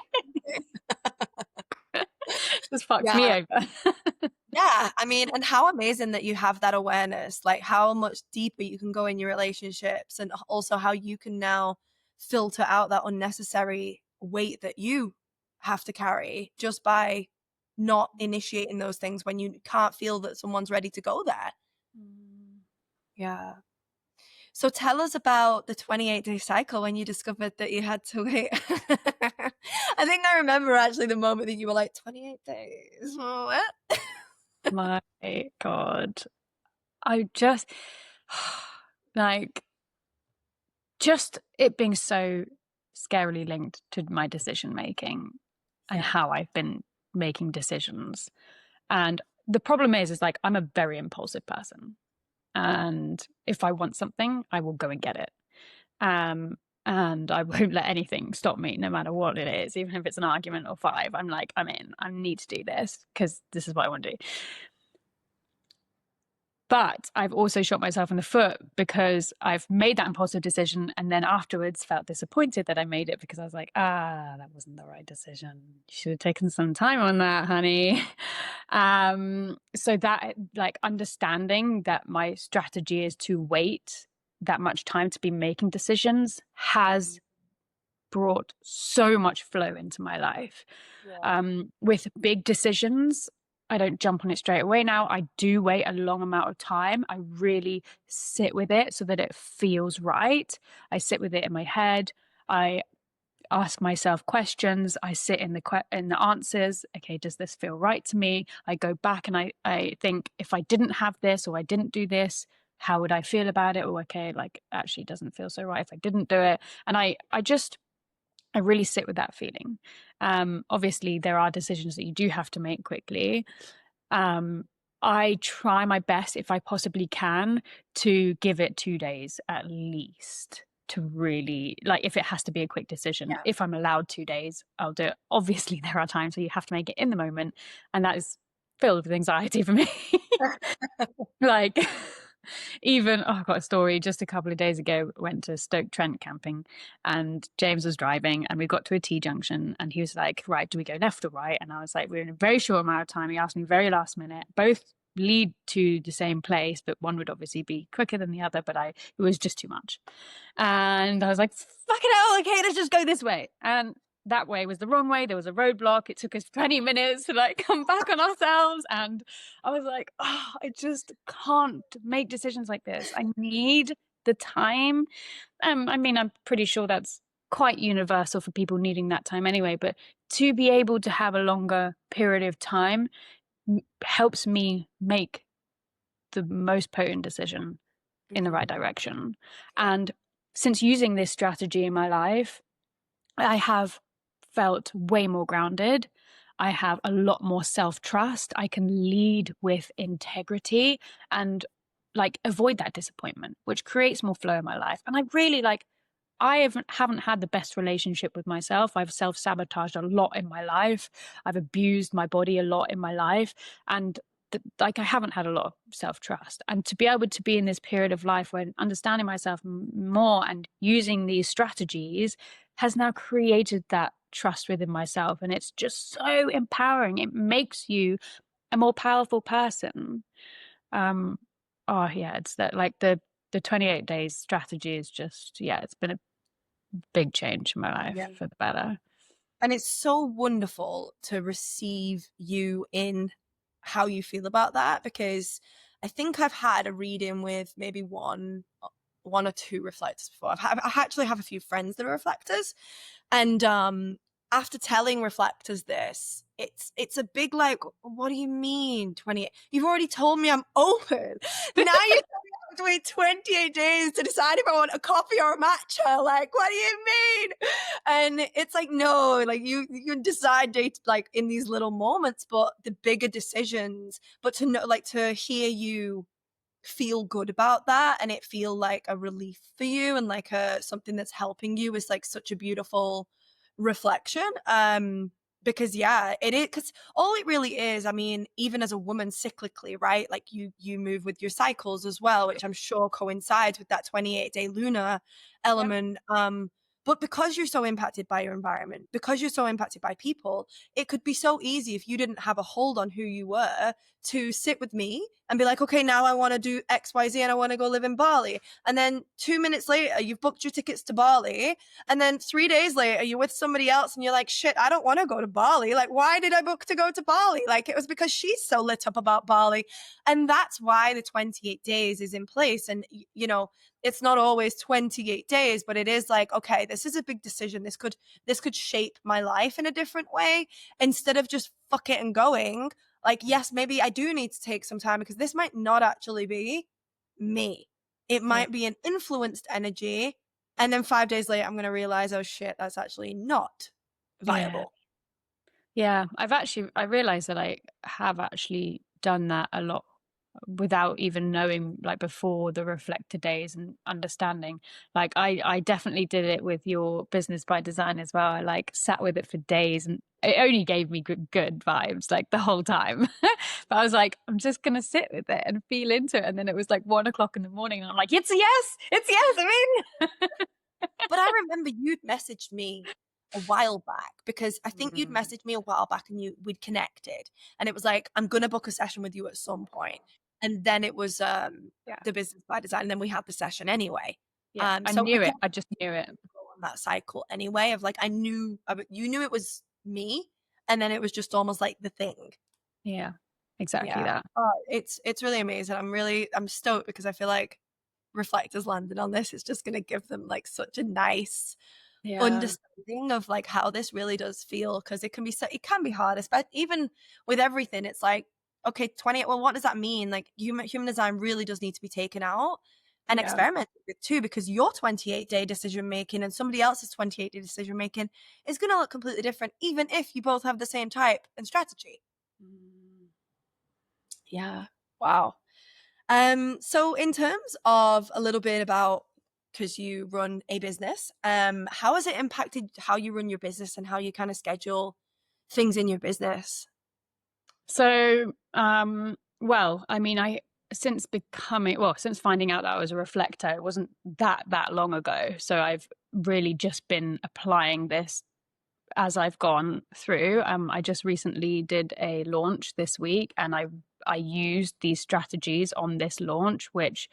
back. Just fucks me over. Yeah, I mean, and how amazing that you have that awareness, like how much deeper you can go in your relationships, and also how you can now filter out that unnecessary weight that you have to carry just by not initiating those things when you can't feel that someone's ready to go there. Yeah. So tell us about the 28-day cycle when you discovered that you had to wait. I think I remember actually the moment that you were like, 28 days. What? My God. I just like just it being so scarily linked to my decision making and how I've been making decisions. And the problem is like I'm a very impulsive person. And if I want something, I will go and get it. And I won't let anything stop me, no matter what it is, even if it's an argument or 5. I'm like, I'm in. I need to do this because this is what I want to do. But I've also shot myself in the foot because I've made that impulsive decision and then afterwards felt disappointed that I made it because I was like, that wasn't the right decision. You should have taken some time on that, honey. So that, like, understanding that my strategy is to wait that much time to be making decisions has brought so much flow into my life. With big decisions, I don't jump on it straight away now. I do wait a long amount of time. I really sit with it so that it feels right. I sit with it in my head. I ask myself questions. I sit in the answers. Okay, does this feel right to me? I go back and I think, if I didn't have this or I didn't do this, how would I feel about it? Or okay, like actually it doesn't feel so right if I didn't do it. And I really sit with that feeling. Obviously, there are decisions that you do have to make quickly. I try my best, if I possibly can, to give it 2 days at least to really, like, if it has to be a quick decision. If I'm allowed 2 days, I'll do it. Obviously, there are times where you have to make it in the moment, and that is filled with anxiety for me. Like, even I got a story just a couple of days ago. Went to Stoke-Trent camping, and James was driving, and we got to a T-junction, and he was like, right, do we go left or right? And I was like, we're in a very short amount of time. He asked me very last minute. Both lead to the same place, but one would obviously be quicker than the other, but it was just too much. And I was like, fucking hell, okay, let's just go this way. And that way was the wrong way. There was a roadblock. It took us 20 minutes to like come back on ourselves. And I was like, I just can't make decisions like this. I need the time. I mean, I'm pretty sure that's quite universal for people needing that time anyway, but to be able to have a longer period of time helps me make the most potent decision in the right direction. And since using this strategy in my life, I have felt way more grounded. I have a lot more self-trust. I can lead with integrity and like avoid that disappointment, which creates more flow in my life. And I really I haven't had the best relationship with myself. I've self-sabotaged a lot in my life. I've abused my body a lot in my life. And I haven't had a lot of self-trust. And to be able to be in this period of life when understanding myself more and using these strategies has now created that trust within myself. And it's just so empowering. It makes you a more powerful person. It's that like the 28 days strategy is just, it's been a big change in my life for the better. And it's so wonderful to receive you in how you feel about that, because I think I've had a reading with maybe one or two reflectors before. I actually have a few friends that are reflectors, and after telling reflectors this, it's a big like, what do you mean 28? You've already told me I'm open. Now you have to wait 28 days to decide if I want a coffee or a matcha. Like, what do you mean? And it's like, no, like you decide date like in these little moments, but the bigger decisions, but to know, like, to hear you feel good about that and it feel like a relief for you and like something that's helping you is like such a beautiful reflection. Because it is, because all it really is, I mean, even as a woman cyclically, right, like you move with your cycles as well, which I'm sure coincides with that 28-day lunar element. But because you're so impacted by your environment, because you're so impacted by people, it could be so easy if you didn't have a hold on who you were to sit with me and be like, okay, now I want to do XYZ and I want to go live in Bali. And then 2 minutes later, you've booked your tickets to Bali. And then 3 days later, you're with somebody else and you're like, shit, I don't want to go to Bali. Like, why did I book to go to Bali? Like, it was because she's so lit up about Bali. And that's why the 28 days is in place. And, you know, it's not always 28 days, but it is like, okay, this is a big decision. This could shape my life in a different way, instead of just fuck it and going. Like, yes, maybe I do need to take some time because this might not actually be me. It might be an influenced energy. And then 5 days later, I'm going to realize, oh shit, that's actually not viable. Yeah. I realized that I have actually done that a lot without even knowing, like before the Reflector days and understanding. Like I definitely did it with your business by design as well. I like sat with it for days and it only gave me good vibes like the whole time. But I was like, I'm just gonna sit with it and feel into it. And then it was like 1 o'clock in the morning and I'm like, it's a yes, I'm in. But I remember you'd messaged me a while back, because I think you'd messaged me a while back and we'd connected, and it was like, I'm gonna book a session with you at some point. And then it was the business by design, and then we had the session anyway. I so knew it. I just knew it. on that cycle anyway of like, I knew you knew it was me, and then it was just almost like the thing. Yeah, exactly that. It's really amazing. I'm stoked because I feel like Reflectors landed on this. It's just going to give them like such a nice understanding of like how this really does feel, because it can be hard, especially even with everything. It's like, okay, 28, well, what does that mean? Like human design really does need to be taken out and experimented with too, because your 28-day decision making and somebody else's 28-day decision making is going to look completely different, even if you both have the same type and strategy. Yeah. Wow. So in terms of a little bit about, because you run a business, how has it impacted how you run your business and how you kind of schedule things in your business? So, well, I mean, since finding out that I was a reflector, it wasn't that long ago. So I've really just been applying this as I've gone through. I just recently did a launch this week, and I used these strategies on this launch, which,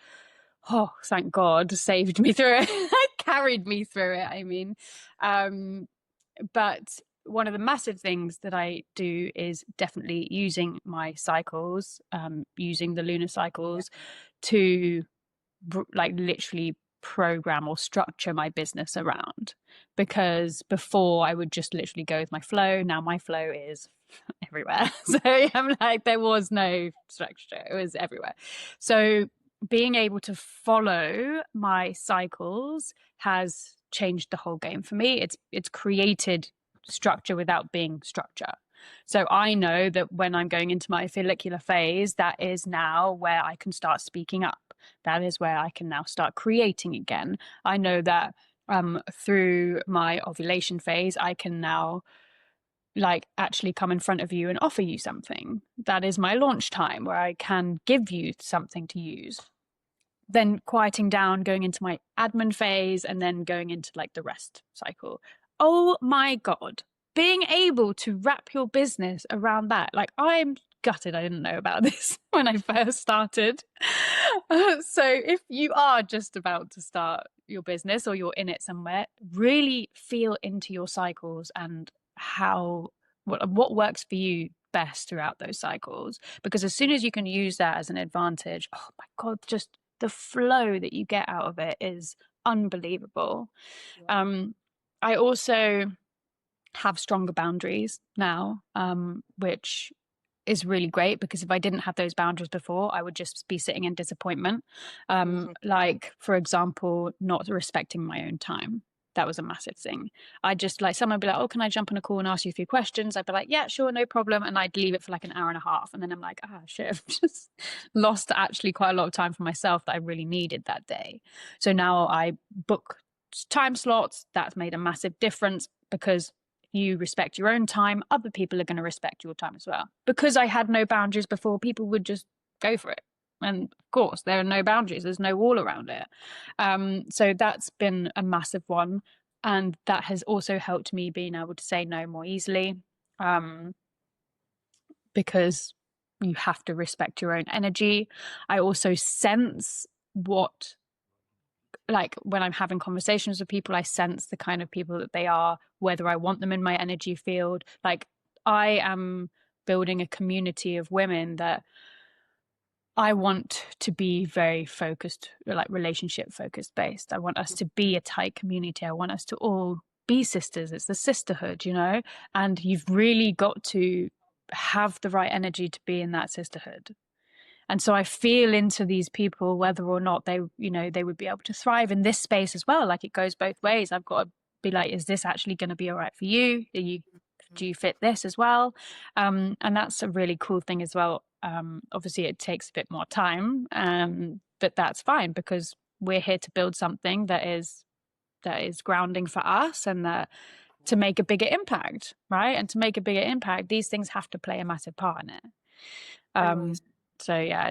oh, thank God, saved me through it. Carried me through it. I mean, but one of the massive things that I do is definitely using my cycles, using the lunar cycles to like literally program or structure my business around. Because before I would just literally go with my flow. Now my flow is everywhere. So I'm like, there was no structure. It was everywhere. So being able to follow my cycles has changed the whole game for me. It's created structure without being structure. So I know that when I'm going into my follicular phase, that is now where I can start speaking up. That is where I can now start creating again. I know that through my ovulation phase, I can now like actually come in front of you and offer you something. That is my launch time where I can give you something to use. Then quieting down, going into my admin phase, and then going into like the rest cycle. Oh my God. Being able to wrap your business around that. Like, I'm gutted I didn't know about this when I first started. So if you are just about to start your business or you're in it somewhere, really feel into your cycles and what works for you best throughout those cycles. Because as soon as you can use that as an advantage, oh my God, just the flow that you get out of it is unbelievable. I also have stronger boundaries now, which is really great, because if I didn't have those boundaries before, I would just be sitting in disappointment. Like, for example, not respecting my own time. That was a massive thing. I just like, someone would be like, oh, can I jump on a call and ask you a few questions? I'd be like, yeah, sure, no problem. And I'd leave it for like an hour and a half. And then I'm like, shit, I've just lost actually quite a lot of time for myself that I really needed that day. So now I book time slots. That's made a massive difference, because you respect your own time, other people are going to respect your time as well. Because I had no boundaries before, people would just go for it. And of course, there are no boundaries. There's no wall around it. So that's been a massive one. And that has also helped me being able to say no more easily, because you have to respect your own energy. I also sense what, like when I'm having conversations with people, I sense the kind of people that they are, whether I want them in my energy field. Like I am building a community of women that I want to be very focused, like relationship focused based. I want us to be a tight community. I want us to all be sisters. It's the sisterhood, you know? And you've really got to have the right energy to be in that sisterhood. And so I feel into these people, whether or not they, you know, they would be able to thrive in this space as well. Like it goes both ways. I've got to be like, is this actually going to be all right for you? Do you fit this as well? And that's a really cool thing as well. Obviously, it takes a bit more time, but that's fine because we're here to build something that is grounding for us and that to make a bigger impact, right? And to make a bigger impact, these things have to play a massive part in it. So yeah,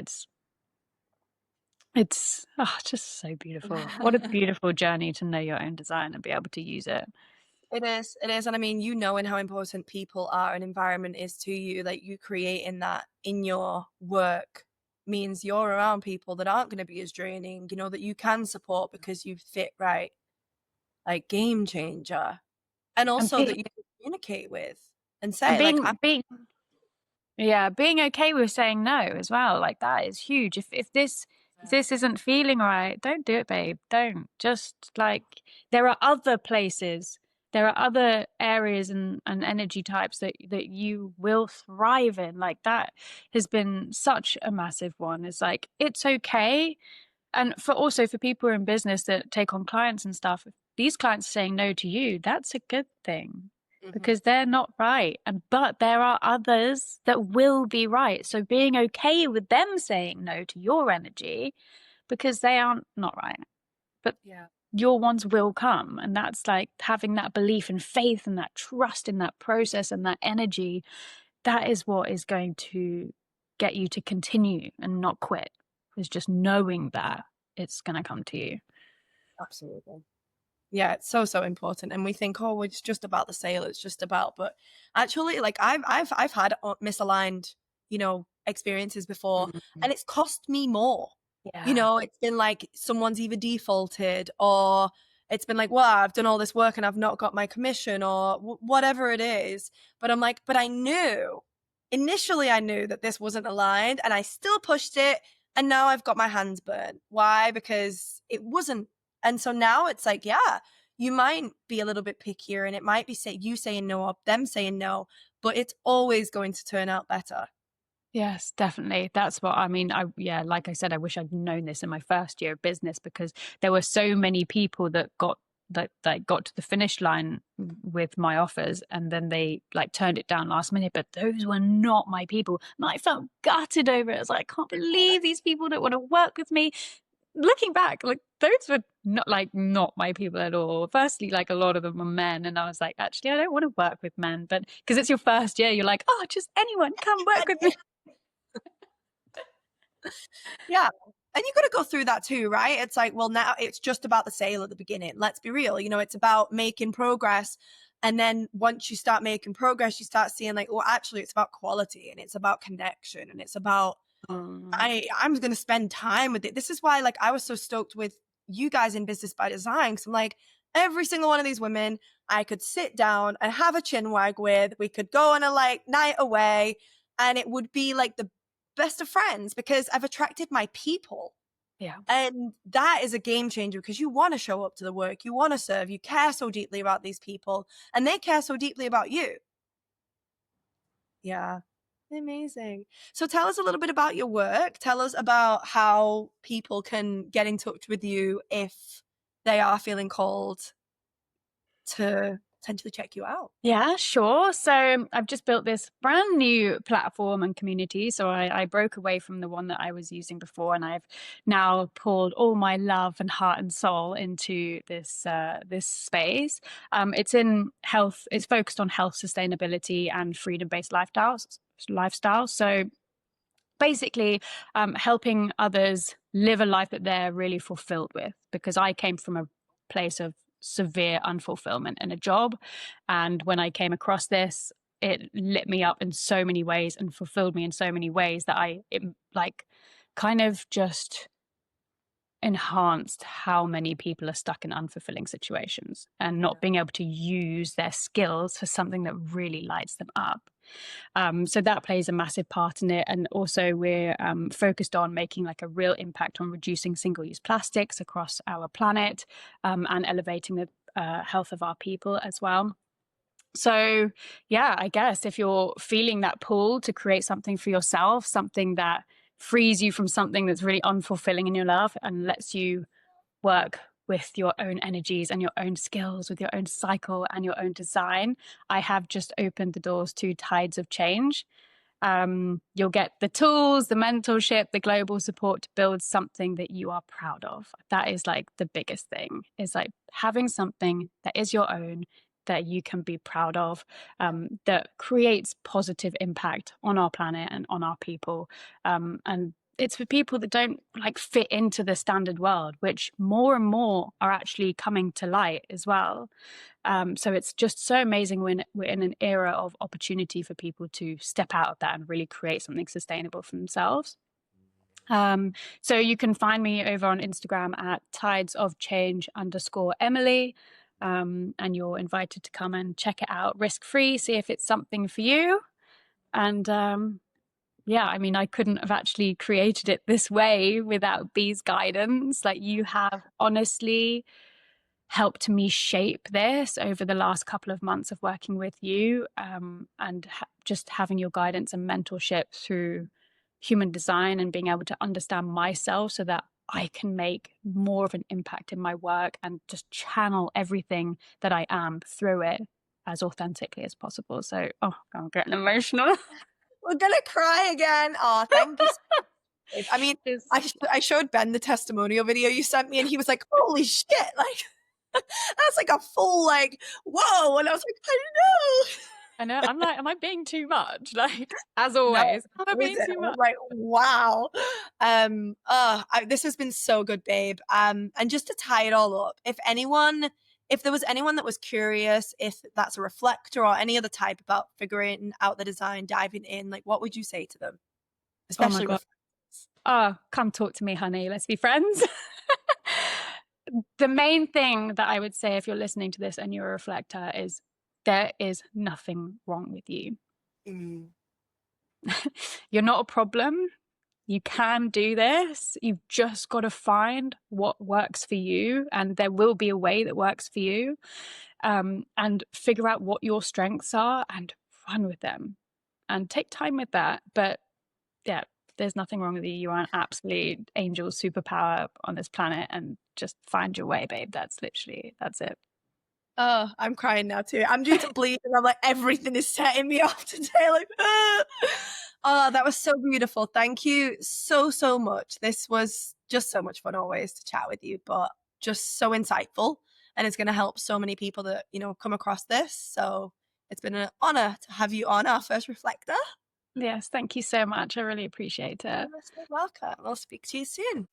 it's just so beautiful. What a beautiful journey to know your own design and be able to use it. It is. It is. And I mean, you knowing how important people are and environment is to you, like you creating that in your work means you're around people that aren't going to be as draining, you know, that you can support because you fit right. Like game changer. And And also being that you can communicate with and and say, like, being being Yeah, being okay with saying no as well, like that is huge. If this isn't feeling right, don't do it, babe. Don't. Just like there are other places, there are other areas and energy types that you will thrive in. Like that has been such a massive one. It's like it's okay. And for people in business that take on clients and stuff, if these clients are saying no to you, that's a good thing because they're not right. But there are others that will be right. So being okay with them saying no to your energy because they aren't not right. But yeah, your ones will come. And that's like having that belief and faith and that trust in that process and that energy. That is what is going to get you to continue and not quit. Is just knowing that it's going to come to you. absolutely. Yeah, it's so important. And we think, oh, it's just about the sale. It's just about, but actually, like I've had misaligned, you know, experiences before, and it's cost me more. You Yeah. know, it's been like someone's either defaulted or it's been like, well, I've done all this work and I've not got my commission or whatever it is. But I'm like, but I knew initially, I knew that this wasn't aligned, and I still pushed it. And now I've got my hands burnt. Why? Because it wasn't. And so now it's like, yeah, you might be a little bit pickier and it might be you saying no or them saying no, but it's always going to turn out better. Yes, definitely. That's what I mean. Like I said, I wish I'd known this in my first year of business because there were so many people that got to the finish line with my offers and then they like turned it down last minute, but those were not my people. And I felt gutted over it. I was like, I can't believe these people don't want to work with me. Looking back, like those were not my people at all. Firstly, like a lot of them were men, and I was like, actually, I don't want to work with men. But because it's your first year, you're like, oh, just anyone come work with me. Yeah. And you got to go through that too, right? It's like, well, now it's just about the sale at the beginning. Let's be real. You know, it's about making progress. And then once you start making progress, you start seeing like, well, actually, it's about quality and it's about connection and it's about I'm going to spend time with it. This is why, like, I was so stoked with you guys in Business by Design. Cause I'm like, every single one of these women, I could sit down and have a chin wag with. We could go on a like night away, and it would be like the best of friends because I've attracted my people. Yeah. And that is a game changer because you want to show up to the work, you want to serve, you care so deeply about these people, and they care so deeply about you. Yeah. Amazing. So tell us a little bit about your work. Tell us about how people can get in touch with you if they are feeling called to potentially check you out. Yeah, sure. So I've just built this brand new platform and community. So I broke away from the one that I was using before, and I've now pulled all my love and heart and soul into this space. It's in health. It's focused on health, sustainability, and freedom-based lifestyles. So basically, helping others live a life that they're really fulfilled with. Because I came from a place of severe unfulfillment in a job. And when I came across this, it lit me up in so many ways and fulfilled me in so many ways that it like kind of just enhanced how many people are stuck in unfulfilling situations and not being able to use their skills for something that really lights them up. So that plays a massive part in it. And also we're focused on making like a real impact on reducing single-use plastics across our planet, and elevating the health of our people as well. So yeah, I guess if you're feeling that pull to create something for yourself, something that frees you from something that's really unfulfilling in your life and lets you work with your own energies and your own skills, with your own cycle and your own design, I have just opened the doors to Tides of Change. You'll get the tools, the mentorship, the global support to build something that you are proud of. That is like the biggest thing, is like having something that is your own, that you can be proud of, that creates positive impact on our planet and on our people. And it's for people that don't like fit into the standard world, which more and more are actually coming to light as well. So it's just so amazing when we're in an era of opportunity for people to step out of that and really create something sustainable for themselves. So you can find me over on Instagram at tidesofchange_Emily. And you're invited to come and check it out risk-free, see if it's something for you. And yeah, I mean, I couldn't have actually created it this way without Bee's guidance. Like, you have honestly helped me shape this over the last couple of months of working with you, and just having your guidance and mentorship through human design and being able to understand myself so that I can make more of an impact in my work and just channel everything that I am through it as authentically as possible. So, oh, I'm getting emotional. We're gonna cry again. Oh, thank you. I mean, I showed Ben the testimonial video you sent me, and he was like, "Holy shit!" Like, that's like a full like, whoa! And I was like, I know. I know. I'm like, am I being too much? Like, as always, am I being too much? Like, wow. This has been so good, babe. And just to tie it all up, if there was anyone that was curious, if that's a reflector or any other type about figuring out the design, diving in, like, what would you say to them? Especially reflectors. Oh, come talk to me, honey. Let's be friends. The main thing that I would say if you're listening to this and you're a reflector is there is nothing wrong with you. You're not a problem. You can do this. You've just got to find what works for you, and there will be a way that works for you, and figure out what your strengths are and run with them and take time with that. But yeah, there's nothing wrong with you. You are an absolute angel superpower on this planet, and just find your way, babe. That's it. Oh, I'm crying now too. I'm due to bleed, and I'm like, everything is setting me off today. Like, oh, that was so beautiful. Thank you so, so much. This was just so much fun always to chat with you, but just so insightful, and it's going to help so many people that, come across this. So it's been an honor to have you on our first Reflector. Yes, thank you so much. I really appreciate it. You're so welcome. I'll speak to you soon.